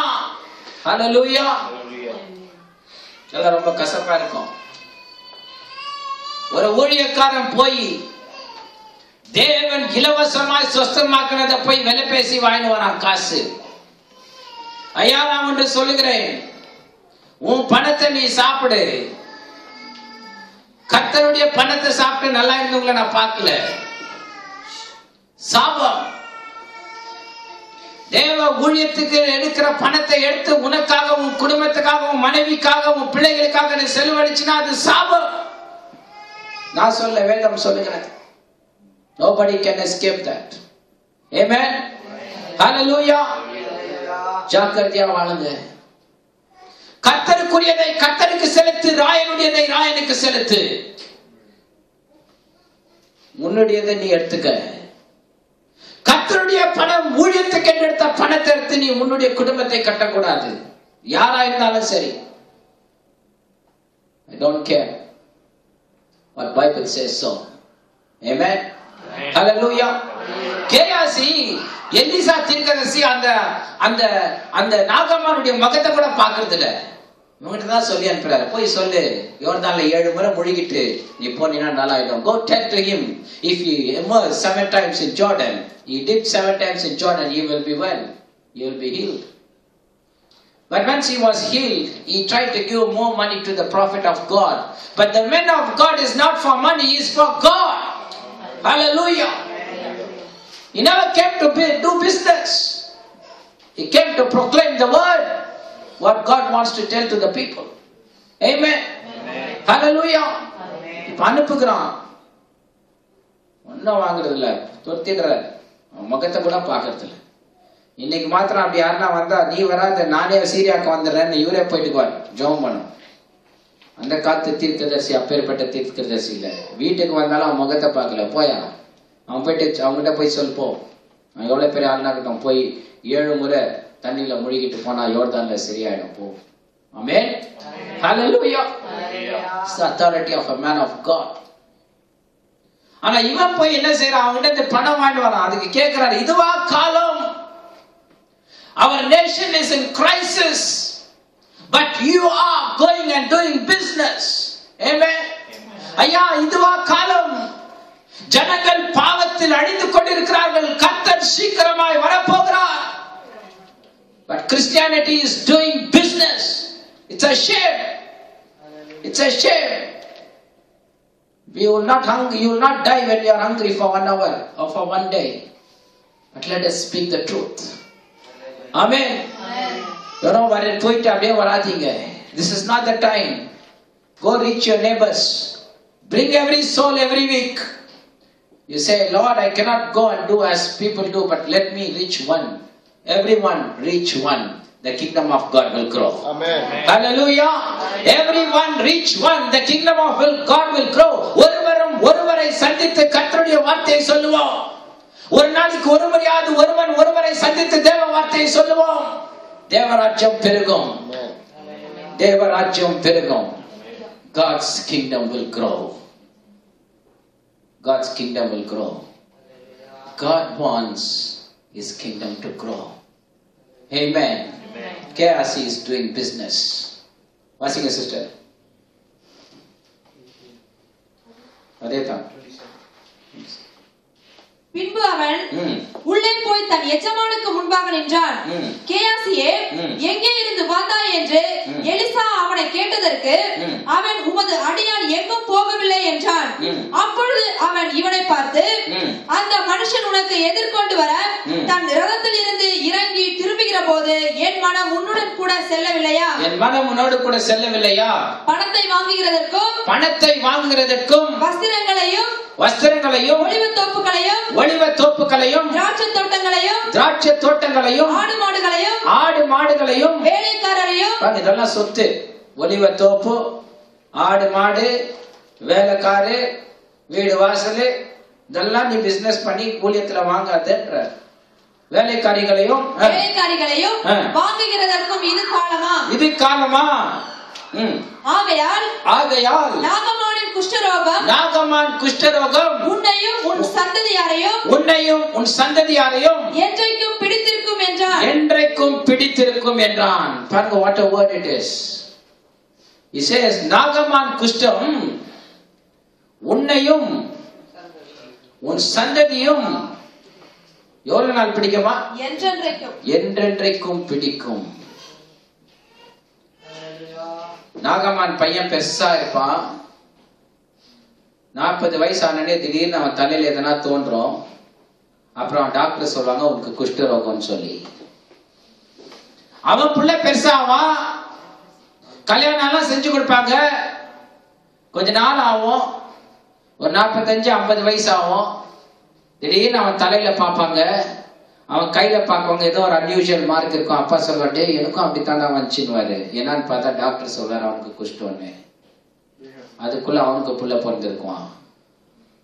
ஹல்லேலூயா. ரொம்ப கசப்பா இருக்கும். ஒரு ஊழியக்காரன் போய் தேவன் இலவசமாய் சொஸ்தமாக்குனதை போய் விலை பேசி வாங்கிட்டு வரான் காசு. ஐயா, நான் ஒன்று சொல்லுகிறேன், உன் பணத்தை நீ சாப்பிடு. கர்த்தருடைய பணத்தை சாப்பிட்டு நல்லா இருந்தவங்களை நான் பார்க்கல. சாபம். தேவ ஊழியத்துக்கு எடுக்கிற பணத்தை எடுத்து உனக்காக, உன் குடும்பத்துக்காக, உன் மனைவிக்காக, உன் பிள்ளைகளுக்காக நீ செலவழிச்சினா அது சாபம். நான் சொல்ல, வேதம் சொல்லுகிறது. Nobody can escape that. Amen. Hallelujah. ஜாக்கிரதையா வாழுங்க. கர்த்தருக்குரியதை கர்த்தருக்கு செலுத்து, ராயனுடையதை ராயனுக்கு செலுத்து. முன்னுடையதை நீ எடுத்துக்க. கர்த்தருடைய பணம், ஊழியத்துக்கு எடுத்த பணத்தை எடுத்து நீ உன்னுடைய குடும்பத்தை கட்டக்கூடாது. யாரா இருந்தாலும் சரி. I don't care what Bible says so. Amen. Hallelujah. Gehazi Elisha தீர்க்கதரிசி அந்த அந்த அந்த நாகமானுடைய முகத்தை கூட பார்க்கிறது இல்ல. இவங்கிட்ட தான் சொல்லி அனுப்புறாரு, போய் சொல்லு யோர்தான்ல 7 முறை முழுகிட்டு நீ போனீன்னா நல்லா ஆயிடும். Go tell to him if he immersed 7 times in Jordan, he did 7 times in Jordan, he will be well, he will be healed. But once he was healed, he tried to give more money to the prophet of God. But the man of God is not for money, he is for God. Hallelujah. He never came to do business. He came to proclaim the word, what God wants to tell to the people. Amen. Hallelujah. இப்ப அனுப்புகிறான், ஒன்னும் வாங்குறது இல்ல, தொத்திடுறாரு, முகத்தை கூட பாக்குறது இல்ல. இன்னைக்கு மாத்திரம் அப்படி யாருன்னா வந்தா, நீ வராத நானே சீரியாக்கு வந்துடுறேன்னு இவரே போயிட்டுக்குவார், ஜெபம் பண்ணும். அந்த காத்து தீர்க்கதரிசி அப்பேற்பட்ட தீர்க்கதரிசி இல்ல. வீட்டுக்கு வந்தாலும் அவன் முகத்தை பார்க்கல, போயா அவன் போயிட்டு அவங்ககிட்ட போய் சொல்போ, அவன் எவ்வளவு பெரிய ஆளுனாகட்டும், போய் 7 முறை தண்ணியில முழுகிட்டு போனா யோர்தான்ல சரியாயிடும், போ. ஆமென். ஹல்லேலூயா. It's the authority of a man of God. ஆனா இவன் போய் என்ன செய்யறான், அவன்கிட்ட பணம் வாங்கிட்டு வரான். அதுக்கு கேட்கிறாரு, இதுவா காலம்? Our nation is in crisis, but you are going and doing business. Amen. ஐயா, இதுவா காலம்? ஜனங்கள் பாவத்தில் அழிந்து கொண்டிருக்கிறார்கள், கர்த்தர் சீக்கிரமாய் வரப்போகிறார். But Christianity is doing business. It's a shame. It's a shame. You will not die when you are hungry for 1 hour or for 1 day. But let us speak the truth. Amen. Yaron vare poite அப்படியே வராதீங்க. This is not the time. Go reach your neighbors. Bring every soul every week. You say, Lord, I cannot go and do as people do, but let me reach one. Everyone reach one. The kingdom of God will grow. Amen. Hallelujah. Everyone reach one. The kingdom of God will grow. ஒருவரும் ஒருவரை சந்தித்து கர்த்தருடைய வார்த்தையை சொல்லுவோம். ஒரு நாளைக்கு ஒருவரை சந்தித்து தேவ வார்த்தையை சொல்லுவோம். தேவராஜ்யம் பெருகும். தேவராஜ்யம் பெருகும். God's kingdom will grow. God's kingdom will grow. God wants his kingdom to grow. Amen. KRC is doing business. Vasinga sister. Adetha. பின்பு அவன் உள்ளே போய் தன் எஜமானுக்கு முன்பாக நின்றான். கேயாசியே, எங்கே இருந்து வந்தாய் என்று எலிசா அவனை கேட்டதற்கு அவன், உமது அடியான் எங்கும் போகவில்லை என்றான். அப்பொழுது அவன் இவனை பார்த்து, அந்த மனுஷன் உனக்கு எதிர்கொண்டு வர தன் ரதத்தில் இருந்து இறங்கி திரும்புகிற போது என் மனம் உன்னுடன் கூட செல்லவில்லையா? என் மனம் உன்னோடு கூட செல்லவில்லையா? பணத்தை வாங்குகிறதற்கும் வஸ்திரங்களையும் ஒலிவ தோப்புகளையும் திராட்சை தோட்டங்களையும் ஆடு மாடுகளையும் வேலைக்காரரையும், இதெல்லாம் சொத்து. ஒலிவ தோப்பு, ஆடு மாடு, வேலைக்காரு, வீடு வாசல், இதெல்லாம் நீ பிசினஸ் பண்ணி ஊழியத்துல வாங்காதன்ற. வேலைக்காரிகளையும் வாங்குகிறதற்கும் இது காலமா? ஆகையால் நாகமானின் குஷ்டரோகம் உன்னையும் உன் சந்ததியாரையும் என்றைக்கும் பிடித்திருக்கும் என்றான். பாருங்க, what a word it is. He says, நாகமான் குஷ்டம் உன்னையும் உன் சந்ததியும் எவ்வளவு நாள் பிடிக்குமா? என்றென்றைக்கும் பிடிக்கும். நாகமான் பையன் பெருசா இருப்பான். 40 வயசு ஆனே திடீர்னு அவன் தலையில எதனா தோன்றும். அப்புறம் டாக்டர் சொல்லுவாங்க, உனக்கு குஷ்டரோகம்னு சொல்லி. அவன் புள்ள பெருசா ஆவான். கல்யாணம் எல்லாம் செஞ்சு கொடுப்பாங்க. கொஞ்ச நாள் ஆகும், ஒரு 45-50 வயசு ஆகும். திடீர்னு அவன் தலையில பார்ப்பாங்க, அவன் கையில பார்க்கவங்க ஏதோ ஒரு அன்யூஷுவல் மார்க் இருக்கும். அப்பா சொல்லுவாட்டே, எனக்கும் அப்படித்தான் வந்துச்சுன்னு. என்னன்னு பார்த்தா டாக்டர் சொல்றாரு, அவனுக்கு குஷ்டம்னு. அதுக்குள்ள அவனுக்கு புள்ள பிறந்திருக்குவான்.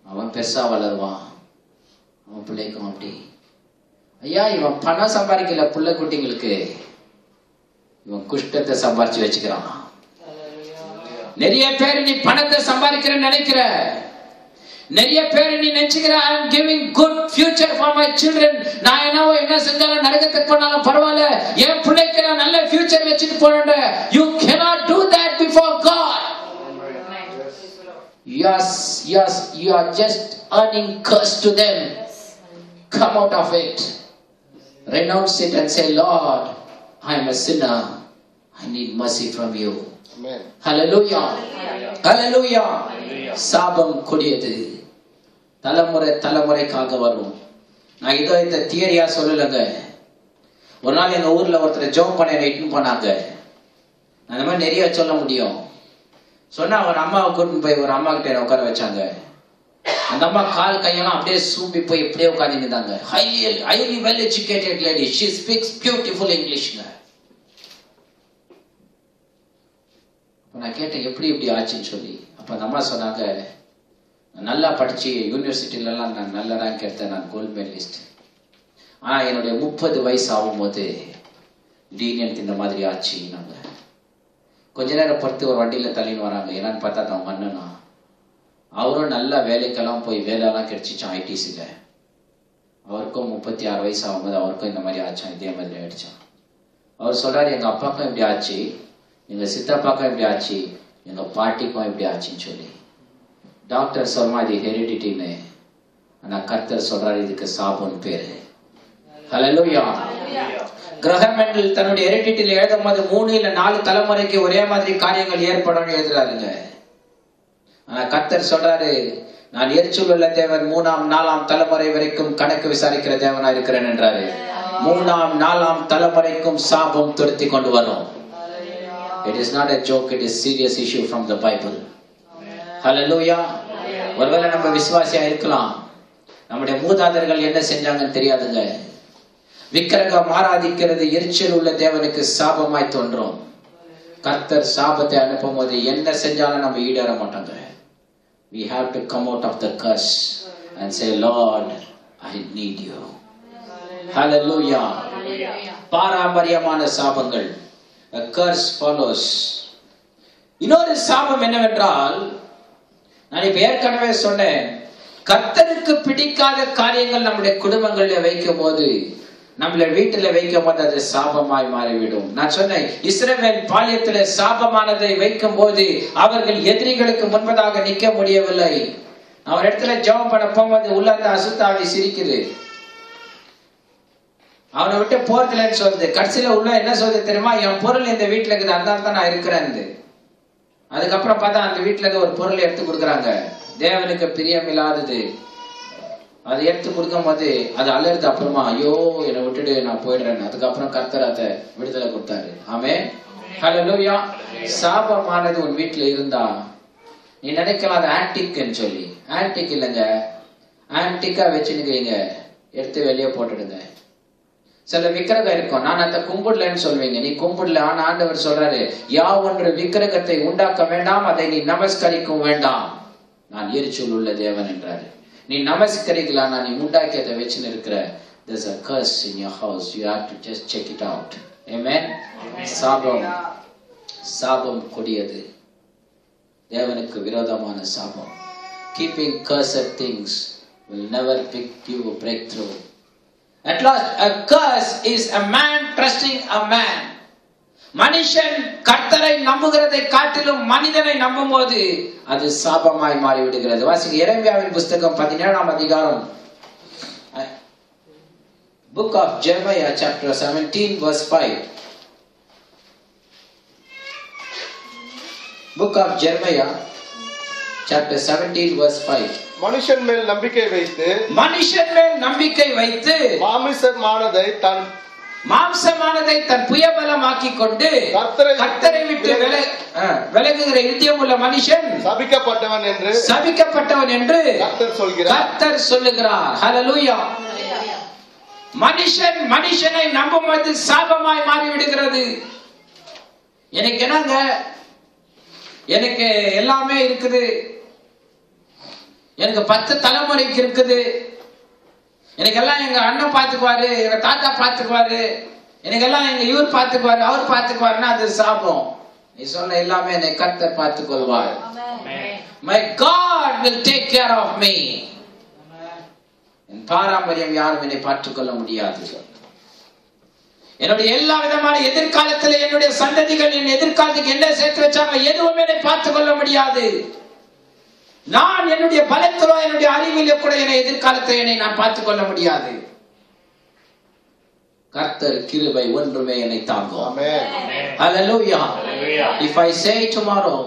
அவன் பெருசா வளருவான். அவன் பிள்ளைக்கும் அப்படி. ஐயா, இவன் பணம் சம்பாதிக்கல புள்ள குட்டிங்களுக்கு, இவன் குஷ்டத்தை சம்பாதிச்சு வச்சுக்கிறான். நிறைய பேர் நீ பணத்தை சம்பாதிக்கிறேன்னு நினைக்கிற, நிறைய பேர் நீ நினைச்சுக்கிற I am giving good future for my children. நான் என்ன செஞ்சாலும் நரகத்துக்கு போனாலும் பரவாயில்ல, என் பிள்ளைக்கு நான் நல்ல ஃபியூச்சர் வச்சிட்டு போறேன். You cannot do that before God. Yes, you are just earning curse to them. Come out of it. Renounce it and say, Lord, I am a sinner. I need mercy from you. Amen. Hallelujah. Hallelujah. சாபம் கொடியது, தலைமுறைக்காக வரும். நான் இந்த தியரியா சொல்லலங்க. ஒரு நாள் எங்க ஊர்ல ஒருத்தர் ஜோம் பண்ண இட்டுன்னு போனாங்க. அந்த மாதிரி நிறைய சொல்ல முடியும். சொன்னா ஒரு அம்மாவை கூட்டின்னு போய் ஒரு அம்மா கிட்ட உட்கார வச்சாங்க. அந்த அம்மா கால் கையெல்லாம் அப்படியே சூம்பி போய் இப்படியே உட்கார்ந்து இருந்தாங்க. highly well educated lady, she speaks beautiful Englishங்க. நான் கேட்டேன் எப்படி இப்படி ஆச்சுன்னு சொல்லி. அப்ப அந்த அம்மா சொன்னாங்க, நல்லா படிச்சு யூனிவர்சிட்டிலலாம் நான் நல்ல ரேங்க் எடுத்தேன், நான் கோல்ட் மெடலிஸ்ட். ஆனா என்னுடைய 30 வயசு ஆகும்போது திடீர்னு எனக்கு இந்த மாதிரி ஆச்சு. நாங்க கொஞ்ச நேரம் பொறுத்து ஒரு வண்டியில தள்ளின்னு வராங்க. என்னன்னு பார்த்தா அவங்க அண்ணனா, அவரும் நல்ல வேலைக்கெல்லாம் போய் வேலையெல்லாம் கிடைச்சிச்சான் ஐடிசில. அவருக்கும் 36 வயசு ஆகும்போது அவருக்கும் இந்த மாதிரி ஆச்சான், இதே மாதிரி ஆயிடுச்சான். அவர் சொல்றாரு, எங்க அப்பாக்கும் இப்படி ஆச்சு, எங்க சித்தப்பாக்கும் இப்படி ஆச்சு, எங்க பாட்டிக்கும் இப்படி ஆச்சுன்னு சொல்லி. டாக்டர் சொல்மா இது ஹெரிடிட்டின்னு, ஆனா கர்த்தர் சொல்றாரு இதுக்கு சாபம்னு பேரு. ஹல்லேலூயா. கிரகமெண்டல் தன்னுடைய ஹெரிடிட்டில எழுதும் போது 3 இல்ல 4 தலைமுறைக்கு ஒரே மாதிரி காரியங்கள் ஏற்படும் எழுதுறாருங்க. ஆனா கர்த்தர் சொல்றாரு, நான் எரிச்சல் உள்ள தேவன், 3ஆம் 4ஆம் தலைமுறை வரைக்கும் கணக்கு விசாரிக்கிற தேவனா இருக்கிறேன் என்றாரு. 3ஆம் 4ஆம் தலைமுறைக்கும் சாபம் துரத்தி கொண்டு வரும். It is not a joke, it is serious issue from the Bible. Hallelujah. ஒருவேளை நம்ம விசுவாசியா இருக்கலாம், நம்முடைய மூதாதையர்கள் என்ன செஞ்சாங்கன்னு தெரியாதுங்க. விக்கிரகம் ஆராதிக்கிறது எரிச்சல் உள்ள தேவனுக்கு சாபமாய் தோன்றும். கர்த்தர் சாபத்தை அனுப்பும் போது என்ன செஞ்சாலும் நம்ம ஈடேற மாட்டாங்க. We have to come out of the curse and say, Lord, I need you. Hallelujah. பாரம்பரியமான சாபங்கள், a curse follows. இன்னொரு சாபம் என்னவென்றால், நான் இப்ப ஏற்கனவே சொன்னேன், கர்த்தருக்கு பிடிக்காத காரியங்கள் நம்முடைய குடும்பங்களில் வைக்கும் போது, நம்மள வீட்டுல வைக்கும் போது அது சாபமாய் மாறிவிடும். நான் சொன்னேன், இஸ்ரவேல் பாளையத்திலே சாபமானதை வைக்கும் போது அவர்கள் எதிரிகளுக்கு முன்பதாக நிக்க முடியவில்லை. அவர் இடத்துல ஜெபம் பண்ண போகும்போது உள்ள அந்த அசுத்தாவி சிரிக்குது, அவனை விட்டு போறதுலன்னு சொல்லுது. கடைசியில உள்ள என்ன சொல்லுது தெரியுமா, என் பொருள் இந்த வீட்டுல இருக்குது, அதனால தான் நான் இருக்கிறேன். அதுக்கப்புறம் பார்த்தா அந்த வீட்டுல இருந்து ஒரு பொருள் எடுத்து கொடுக்குறாங்க, தேவனுக்கு பிரியமில்லாதது. அதை எடுத்து கொடுக்கும் போது அது அலறுது. அப்புறமா ஐயோ என்னை விட்டுடு நான் போயிடுறேன். அதுக்கப்புறம் கர்த்தர் அதை விடுதலை கொடுத்தாரு. ஆமென். ஹல்லேலூயா. சாபமானது உன் வீட்டுல இருந்தா நீ நினைக்கலாம் அது ஆன்டிக்னு சொல்லி. ஆன்டிக் இல்லைங்க, ஆன்டிக்கா வச்சுனுக்கிறீங்க, எடுத்து வெளியே போட்டுடுங்க. சில விக்கிரகம் இருக்கும், நான் அந்த கும்பிடலன்னு சொல்வீங்க, நீ கும்பிடல. ஆனா ஆண்டவர் சொல்றாரு, யாவொன்று விக்கிரகத்தை உண்டாக்க வேண்டாம், அதை நீ நமஸ்கரிக்கும் வேண்டாம், நான் எரிச்சல் உள்ள தேவன் என்றாரு. நீ நமஸ்கரிக்கலாம், நீ உண்டாக்கி அதை வச்சுன்னு இருக்கிற. There's a curse in your house, you have to just check it out. Amen. சாபம் கொடியது, தேவனுக்கு விரோதமான சாபம். Keeping cursed things will never give you a breakthrough. At last, a curse is a man trusting a man. மனுஷன் கர்த்தரை நம்புகிறதை காட்டிலும் மனிதனை நம்பும் போது அது சாபமாய் மாறிவிடுகிறது. வாசிங்க எரேமியாவின் புஸ்தகம் 17ஆம் அதிகாரம், Book of Jeremiah chapter 17 verse 5. Book of Jeremiah chapter 17 verse 5. மனுஷன் மேல் நம்பிக்கை வைத்து மாம்சமானதை தன் புயபலமாக்கி கொண்டு கர்த்தரை விட்டு விலகுகிற இதயம் உள்ள மனுஷன் சபிக்கப்பட்டவன் என்று கர்த்தர் சொல்லுகிறார். ஹல்லேலூயா. மனுஷனை நம்பும்போது சாபமாய் மாறிவிடுகிறது. எனக்கு என்னங்க, எனக்கு எல்லாமே இருக்குது, எனக்கு 10 தலைமுறைக்கு இருக்குது, எனக்கு எல்லாம் எங்க அண்ணன் பாத்துக்குவாரு, எங்க தாத்தா பாத்துக்குவாரு, எனக்கு எல்லாம் எங்க இவர் பாத்துக்குவாரு, அவர் பாத்துக்குவாருன்னா அது சாபம். நீ சொன்ன எல்லாமே என்னை கர்த்தர் பார்த்துக் கொள்வார். My God will take care of me. என் பாரம்பரியம் யாரும் என்னை பார்த்துக் கொள்ள முடியாது. என்னுடைய எல்லா விதமான எதிர்காலத்தில் என்னுடைய சந்ததிகள் என் எதிர்காலத்துக்கு என்ன சேர்த்து வச்சாங்க எதுவுமே என்னை பார்த்துக் கொள்ள முடியாது. நான் என்னுடைய பலத்திலோ என்னுடைய அறிவிலோ கூட என்னை எதிர்காலத்தில் என்னை நான் பார்த்துக் கொள்ள முடியாது. கர்த்தர் கிருபை ஒன்றுமே என்னை தாங்கும். Amen. Hallelujah. Hallelujah. If I say tomorrow,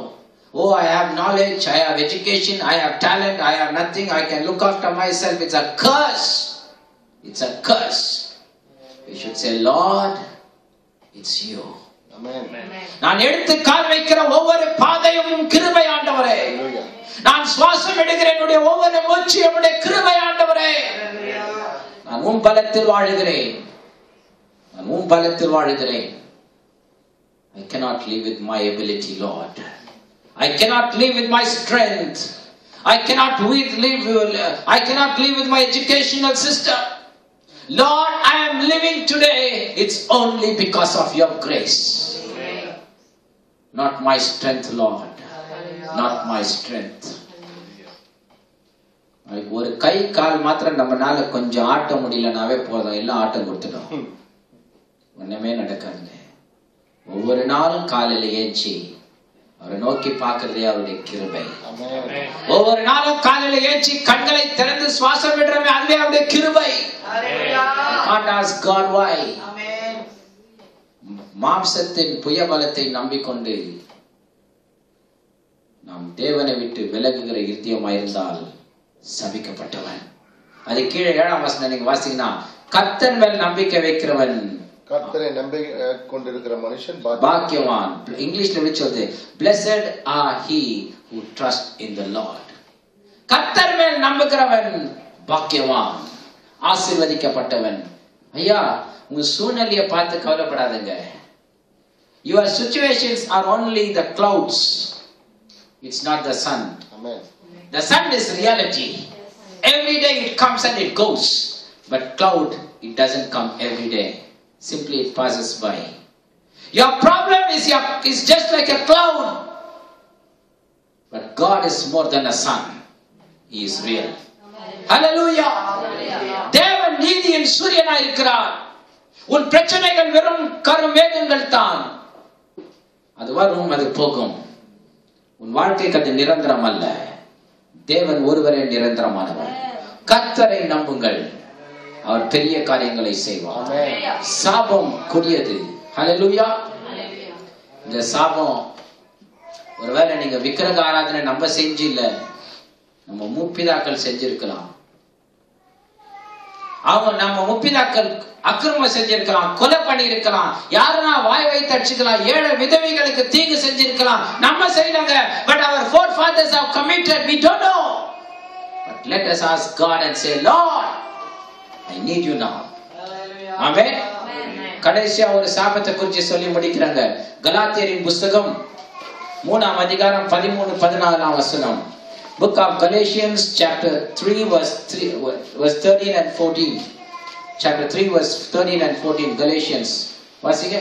oh, I have knowledge, I have education, I have talent, I have nothing, I can look after myself, it's a curse. It's a curse. We should say, Lord, it's you. Amen. நான் எடுத்து கால் வைக்கிற ஒவ்வொரு பாதையும் கிருபை ஆண்டவரே. நான் சுவாசம் எடுக்கிற என்னுடைய ஒவ்வொரு மூச்சு என்னுடைய கிருபை ஆண்டவரே. நான் உம் பலத்தில் வாழுகிறேன். நான் உம் பலத்தில் வாழுகிறேன். I cannot live with my ability, Lord. I cannot live with my strength. I cannot live with my educational system. Lord, I am living today. It's only because of your grace. Not my strength, Lord. Not my strength. ஒரு கை கால் மாத்திரம் நம்மனால கொஞ்சம் ஆட்ட முடியலனாவே போதும், எல்லாம் ஆட்டம் கொடுத்துடும். ஒண்ணுமே நடக்காது. ஒவ்வொரு நாளும் காலையில ஏஞ்சி அவரை நோக்கி பார்க்கிறதே அவருடைய கிருபை. ஒவ்வொரு நாளும் காலையில ஏஞ்சி கண்களை திறந்து சுவாசம் விடுறமே அதுவே அவருடைய கிருபை. Can't ask God why. மாம்சத்தின் புயபலத்தை நம்பிக்கொண்டு நாம் தேவனை விட்டு விலகுகிற இருதயமாயிருந்தால் சபிக்கப்பட்டவன். அது கீழே 7ஆம் வசனம் நீங்க வாசிங்கன்னா, கர்த்தர் மேல் நம்பிக்கை வைக்கிறவன் கர்த்தரை நம்பி கொண்டிருக்கிற மனுஷன் பாக்கியவான். இங்கிலீஷ்ல எப்படி சொல்றது? Blessed are he who trust in the Lord. கர்த்தர் மேல் நம்புகிறவன் பாக்கியவான், ஆசீர்வதிக்கப்பட்டவன். ஐயா, உங்க சூழ்நிலையை பார்த்து கவலைப்படாதீங்க. Your situations are only the clouds. It's not the sun. Amen. The sun is reality. Every day it comes and it goes. But cloud, it doesn't come every day. Simply it passes by. Your problem is just like a cloud. But God is more than a sun. He is real. Hallelujah. தேவன் நீதியின் சூரியனாய் இருக்கிறார். உன் பிரச்சனைகள் வெறும் கருமேகங்கள் தான். அது வரும், அது போகும். உன் வாழ்க்கைக்கு அது நிரந்தரம் அல்ல. தேவன் ஒருவரே நிரந்தரமானவர். கர்த்தரை நம்புங்கள், அவர் பெரிய காரியங்களை செய்வார். சாபம் கொடியது. ஹல்லேலூயா. இந்த சாபம் ஒருவேளை நீங்க விக்கிரக ஆராதனை நம்ம செஞ்சு இல்ல, நம்ம முப்பிதாக்கள் செஞ்சிருக்கலாம். அவங்க நம்ம முப்பிதாக்கள் அக்கிரமம் செஞ்சிருக்கலாம், கொலை பண்ணி இருக்கலாம், யாருன்னா வாய் வைத்து அடிச்சுக்கலாம், 7 விதவைகளுக்கு தீங்கு செஞ்சிருக்கலாம். நம்ம செய்யறாங்க. But our forefathers have committed, we don't know. But let us ask God and say, Lord, I need you now. ஆமென். கடைசியா ஒரு சாபத்தை குறித்து சொல்லி முடிக்கிறாங்க. கலாத்தியரின் புத்தகம் 3ஆம் அதிகாரம் 13-14 வசனம். Book of Galatians chapter 3 verse 13 and 14. Chapter 3 verse 13 and 14. Galatians. வாசிங்க.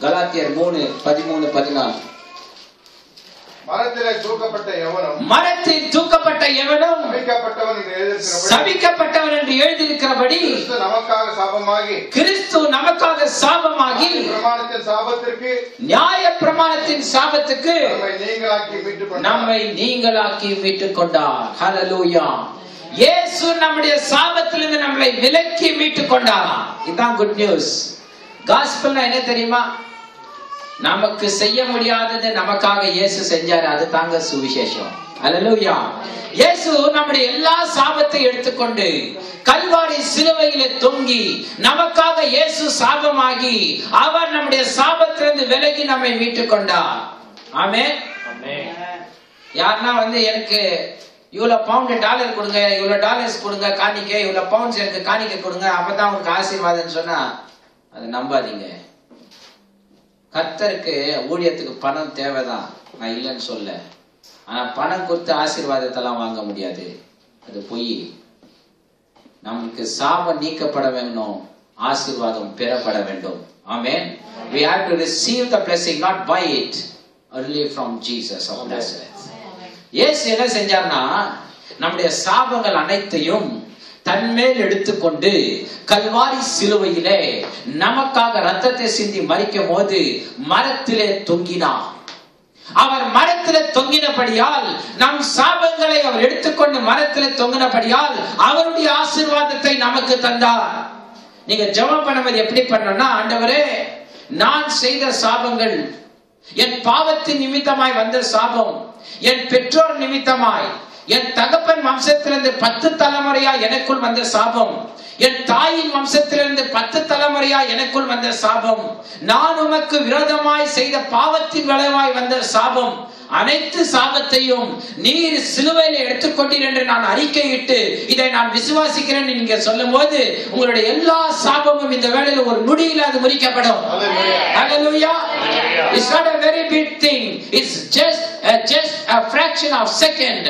கலாத்தியர் 3:13-14. மரத்தில் தூக்கப்பட்ட எவனும் சபிக்கப்பட்டவன் என்று எழுதியிருக்கிறபடி கிறிஸ்து நமக்காக சாபமாகி நியாய பிரமாணத்தின் சாபத்துக்கு நம்மை நீங்களாக்கி மீட்டுக் கொண்டார். ஹல்லேலூயா. இயேசு நம்முடைய சாபத்திலிருந்து நம்மை விலக்கி மீட்டுக் கொண்டார். இதுதான் குட் நியூஸ். காஸ்பல்னா என்ன தெரியுமா? நமக்கு செய்ய முடியாதது நமக்காக இயேசு செஞ்சாரு. அது தாங்க சுவிசேஷம். ஹல்லேலூயா. இயேசு நம்முடைய எல்லா சாபத்தை எடுத்துக்கொண்டு கல்வாரி சிலுவையிலே தொங்கி நமக்காக இயேசு சாபமாகி அவர் நம்முடைய சாபத்திலிருந்து விலகி நம்மை மீட்டுக் கொண்டார். ஆமென். யாருன்னா எனக்கு இவ்வளவு பவுண்ட் டாலர் கொடுங்க, இவ்வளவு டாலர்ஸ் கொடுங்க காணிக்க, இவ்வளவு பவுண்ட்ஸ் எனக்கு காணிக்க கொடுங்க, அப்பதான் உங்களுக்கு ஆசீர்வாதம் சொன்னா அதை நம்பாதீங்க. கர்த்தருக்கு ஊழியத்துக்கு பணம் தேவைதான், நான் இல்லைன்னு சொல்ல. ஆனா பணம் கொடுத்து ஆசீர்வாதத்தெல்லாம் வாங்க முடியாது, அது பொய். நமக்கு சாபம் நீக்கப்பட வேண்டும், ஆசீர்வாதம் பெறப்பட வேண்டும். ஆமென். We have to receive the blessing, not buy it, only from Jesus of Nazareth. இயேசு என்ன செஞ்சார்னா நம்முடைய சாபங்கள் அனைத்தையும் தன்மேல் எடுத்துக்கொண்டு கல்வாரி சிலுவையிலே நமக்காக ரத்தத்தை சிந்தி மரிக்கும் போது மரத்திலே தொங்கினார். அவர் மரத்திலே தொங்கினபடியால் நம் சாபங்களை அவர் எடுத்துக்கொண்டு மரத்திலே தொங்கினபடியால் அவருடைய ஆசீர்வாதத்தை நமக்கு தந்தார். நீங்க ஜெபம் பண்ணுவது எப்படி பண்ணணும்னா, ஆண்டவரே நான் செய்த சாபங்கள், என் பாவத்தின் நிமித்தமாய் வந்த சாபம், என் பெற்றோர் நிமித்தமாய், என் தகப்பன் வம்சத்திலிருந்து 10 தலைமுறையா எனக்குள் வந்த சாபம், என் தாயின் வம்சத்திலிருந்து 10 தலைமுறையா எனக்குள் வந்த சாபம், நான் உமக்கு விரோதமாய் செய்த பாவத்தின் விளைவாய் வந்த சாபம், அனைத்து சாபத்தையும் நீர் சிலுவையில் எடுத்துக்கொண்டீர் என்று நான் அறிக்கையிட்டு இதை நான் விசுவாசிக்கிறேன் நீங்க சொல்லும் போது உங்களுடைய எல்லா சாபமும் இந்த வேளையில் ஒரு நொடியில் அது முறிக்கப்படும். Hallelujah. It's not a very big thing. It's just a fraction of second.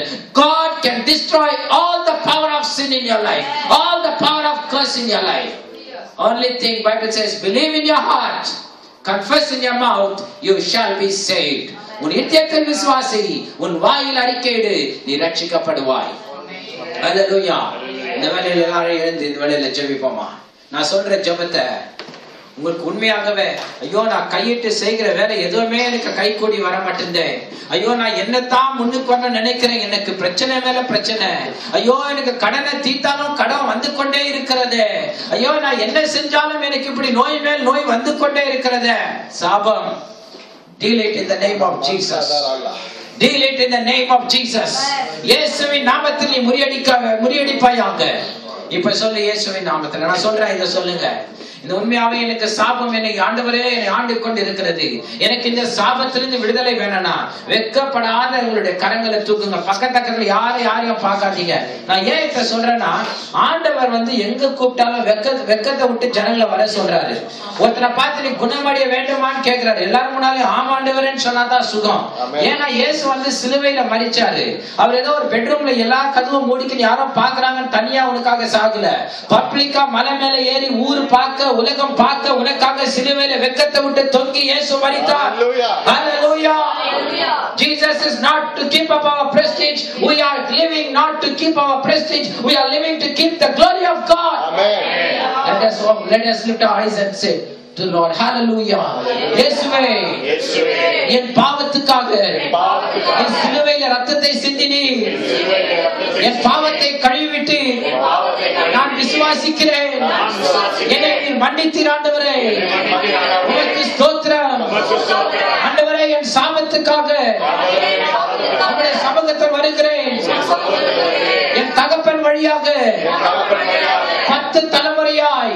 God can destroy all the power of sin in your life, all the power of curse in your life. Only thing Bible says, believe in your heart, confess in your mouth, you shall be saved. உன் இதயத்தில் விசுவாசி, உன் வாயில் அறிக்கையிடு, நீ ரட்சிக்கப்படுவாய். ஹல்லேலூயா. இந்த வேளையில எல்லாரும் எழுந்து இந்த வேளையில ஜெபிப்போமா. நான் சொல்ற ஜெபத்தை உங்களுக்கு உண்மையாகவே, ஐயோ நான் கையிட்டு செய்கிற வேலை எதுவுமே எனக்கு கை கூடி வர மாட்டேங்குது, ஐயோ நான் என்னத்தான் முன்னுக்கு வர நினைக்கிறேன், எனக்கு பிரச்சனை மேல பிரச்சனை, ஐயோ எனக்கு கடனை தீர்த்தாலும் கடன் வந்து கொண்டே இருக்கிறது, ஐயோ நான் என்ன செஞ்சாலும் எனக்கு இப்படி நோய் மேல் நோய் வந்து கொண்டே இருக்கிறது. சாபம், deal it in the name of Jesus. Deal it in the name of Jesus. இயேசுவின் நாமத்தில் நீ முறியடிப்பாயாக. இப்ப சொல்லு, இயேசுவின் நாமத்தில். நான் சொல்றேன், இதை சொல்லுங்க. இந்த உண்மையாவே எனக்கு சாபம் என்னை ஆண்டவரே என்னை ஆண்டு கொண்டு இருக்கிறது, எனக்கு இந்த சாபத்திலிருந்து விடுதலை வேணும்னா வெட்கப்படாத உங்களுடைய கரங்களை தூக்குங்க. பக்கத்துல யாரையும் பார்க்காதீங்க. நான் ஏன் இத சொல்றேன்னா, ஆண்டவர் எங்க கூப்பிட்டாலும் வெக்கத்தை விட்டு ஜனங்களை வர சொல்றாரு. ஒருத்தனை பார்த்து நீ குணமடைய வேண்டுமான்னு கேட்கிறாரு. எல்லாரும் முன்னாலும் ஆமாண்டவரேன்னு சொன்னாதான் சுகம். ஏன்னா இயேசு சிலுவையில மரிச்சாரு. அவர் ஏதோ ஒரு பெட்ரூம்ல எல்லா கதவும் மூடிக்கு யாரும் பாக்குறாங்கன்னு தனியா உனக்காக சாகல. பப்ளிக்கா மலை மேல ஏறி ஊரு பார்க்க உலகம் பார்க்க உனக்காக சிலுவையில வெக்கத்தை விட்டு தொங்கி இயேசு மரித்தார். Hallelujah. Jesus is not to keep up our prestige. We are living not to keep our prestige. We are living to keep the glory of God. Amen. Let us lift our eyes and say to Lord, hallelujah. இயேசுவே, என் பாவத்துக்காக என் சிலுவையில ரத்தத்தை சிந்தினீர், என் பாவத்தை கழுவிட்டு நான் விசுவாசிக்கிறேன், என்னை நீர் மன்னித்தீர் ஆண்டவரே. உமக்கு ஸ்தோத்திரம் ஆண்டவரே. என் சாபத்துக்காக உம்முடைய சமூகத்தில் வருகிறேன். என் தகப்பன் வழியாக 10 தலைமுறையாய்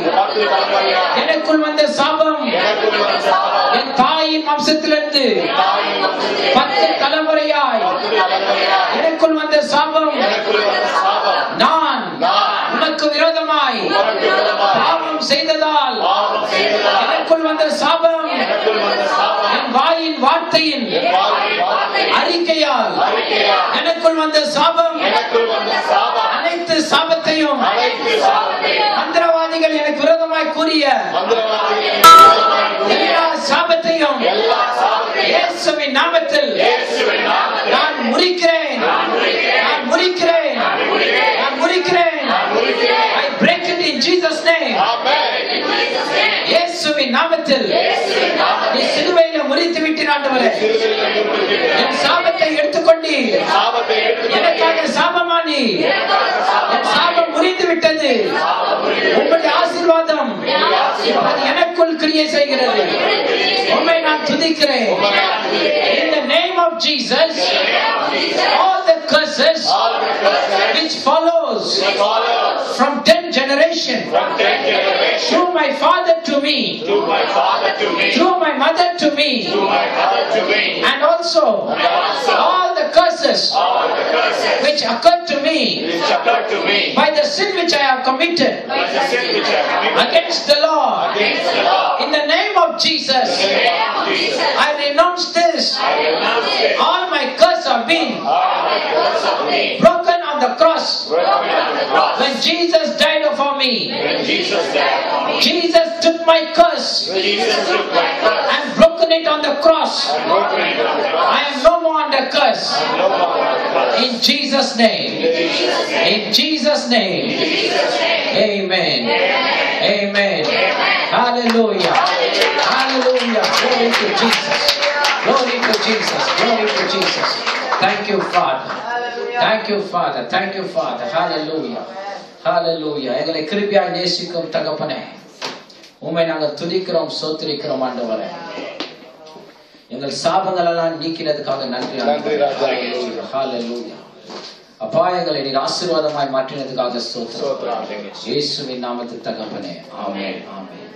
எனக்குள் வந்த சாபம், என் தாயின் வம்சத்திலிருந்து 10 தலைமுறையாய் எனக்குள் வந்த சாபம், நான் உனக்கு விரோதமாய் பாவம் செய்ததால் எனக்குள் வந்த சாபம், என் வாயின் வார்த்தையின் அறிக்கையால் எனக்குள் வந்த சாபம், அனைத்து சாபத்தையும் மந்திரவாதிகள் எனக்கு விரோதமாய் கூறிய எல்லா சாபத்தையும் இயேசுவின் நாமத்தில் நான் முறிக்கிறேன், நான் முறிக்கிறேன், நான் முறிக்கிறேன். I break it in Jesus name. இயேசுவின் நாமத்தில் நீ சிலுவையில முறித்து விட்டீர் ஆண்டவரே. என் சாபத்தை எடுத்துக்கொண்டு எனக்காக சாபமானி, என் சாபம் முறிந்து விட்டது. உங்களுடைய ஆசீர்வாதம் அது எனக்குள் கிரியை செய்கிறது. உம்மை நான் துதிக்கிறேன். In the name of Jesus, all the curses which follows from 10 generations, through my father to me, through my mother to me, and also all the curses which occurred to me by the sin which I have committed against the Lord. In the name of Jesus, I renounce this. All my curses have been broken on the cross. When Jesus died for me, Jesus took my curse and broken it on the cross. I am no more under curse. In Jesus' name. In Jesus' name. Amen. Amen. Hallelujah. Hallelujah. Glory to Jesus. Glory to Jesus. Glory to Jesus. Thank you, Father. Thank you, Father. Thank you, Father. Hallelujah. Hallelujah. எங்களை கிருபையாய் நேசிக்கும் தகப்பனே, உம்மை நாங்கள் துதிக்கிறோம், ஸ்தோத்திரிக்கிறோம் ஆண்டவரே. எங்கள் சாபங்கள் எல்லாம் நீக்கினதுக்காக நன்றி. ஹalleluya. அப்பா, எங்களை நீர் ஆசீர்வாதமாய் மாற்றினதுக்காக ஸ்தோத்திரம். இயேசுவின் நாமத்தில் தகப்பனே. ஆமென். ஆமென்.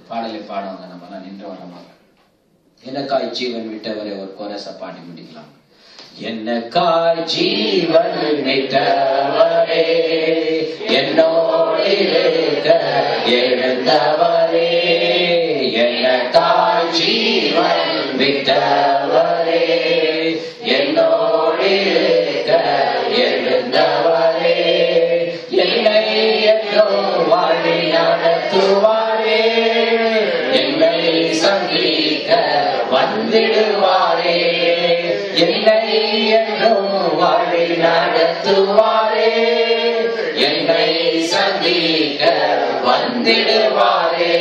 பாடலை பாடுவாங்க, நம்ம நின்று வரமாக. எனக்காய் ஜீவன் விட்டவரை ஒரு கோரஸா பாடி முடிக்கலாம். என்னக்காய் ஜீவன் விட்டவரே, என்னோடு இருக்க எழுந்தவரே, என்னக்காய் ஜீவன் விட்டவரே, என்னோடு இருக்க எழுந்தவரே, என்னை என்றோ வாழி நடத்துவாரே, என்னை சந்திக்க வந்திடுவாரே, என்னை என்றோ வாழி நடத்துவாரே, என்னை சந்திக்க வந்திடுவாரே.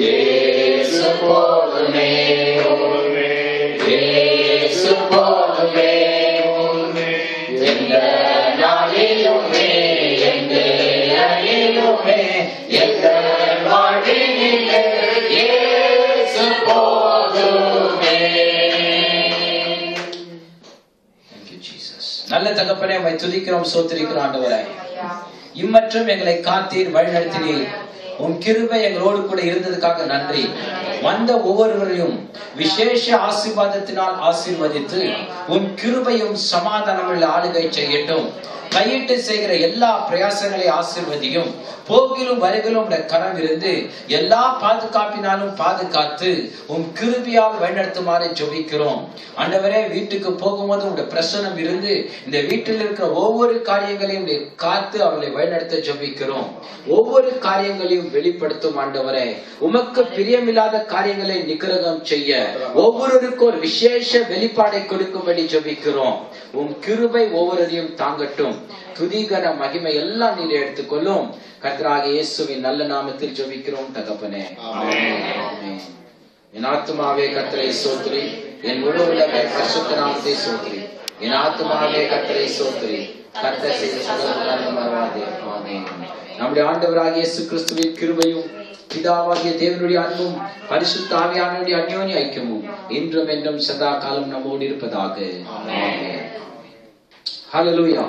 இயேசு போதுமே, இயேசு போதுமே, எந்த நாளிலுமே, எந்த அழிலுமே, எந்த வாழ்வினிலே இயேசு போதுமே. நல்ல தகப்பனே, உம்மை துதிக்கிறோம், ஸ்தோத்திரிக்கிறோம் ஆண்டவரே. இம்மற்றும் எங்களை காத்தீர், வழிநடத்தினீர். உன் கிருபை எங்களோடு கூட இருந்ததுக்காக நன்றி. வந்த ஒவ்வொருவரையும் விசேஷ ஆசீர்வாதத்தினால் ஆசீர்வதித்து உன் கிருபையும் சமாதானமுள்ள ஆளுகை செய்யட்டும். கையிட்டு செய்கிற எல்லா பிரயாசங்களை ஆசீர்வதியும். போகிலும் வருகிலும் கரம் இருந்து எல்லா பாதுகாப்பினாலும் பாதுகாத்து உன் கிருபையால் வழிநடத்துமாறு ஜெபிக்கிறோம் ஆண்டவரே. வீட்டுக்கு போகும்போது உடைய பிரசன்னம் இருந்து இந்த வீட்டில் இருக்கிற ஒவ்வொரு காரியங்களையும் காத்து அவர்களை வழிநடத்த ஜெபிக்கிறோம். ஒவ்வொரு காரியங்களையும் வெளிப்படுத்தும் ஆண்டவரே. உமக்கு பிரியமில்லாத காரியங்களை நிகிரகம் செய்ய ஒவ்வொருவருக்கும் ஒரு விசேஷ வெளிப்பாடை கொடுக்கும்படி ஜெபிக்கிறோம். உன் கிருபை ஒவ்வொருவரையும் தாங்கட்டும். துதிகர மகிமை எல்லாம் நீர் எடுத்துக்கொள்ளும். கர்த்தராகிய இயேசுவின் நல்ல நாமத்தில் ஜெபிக்கிறோம் தகப்பனே. ஆமென். என் ஆத்துமாவே கர்த்தரை ஸ்தோத்திரி, என் முழு உள்ளமே பரிசுத்த நாமத்தை ஸ்தோத்திரி. என் ஆத்துமாவே கர்த்தரை ஸ்தோத்திரி, கர்த்தர் செய்த சகல உபகாரங்களை மறவாதே. ஆமென். நம்முடைய ஆண்டவராகிய இயேசு கிறிஸ்துவின் கிருபையும் பிதாவாகிய தேவனுடைய அன்பும் பரிசுத்த ஆவியானவருடைய அந்யோன்ய ஐக்கியமும் இன்றும் என்றும் சதா காலம் நம்மோடு இருப்பதாக. ஆமென். ஹல்லேலூயா.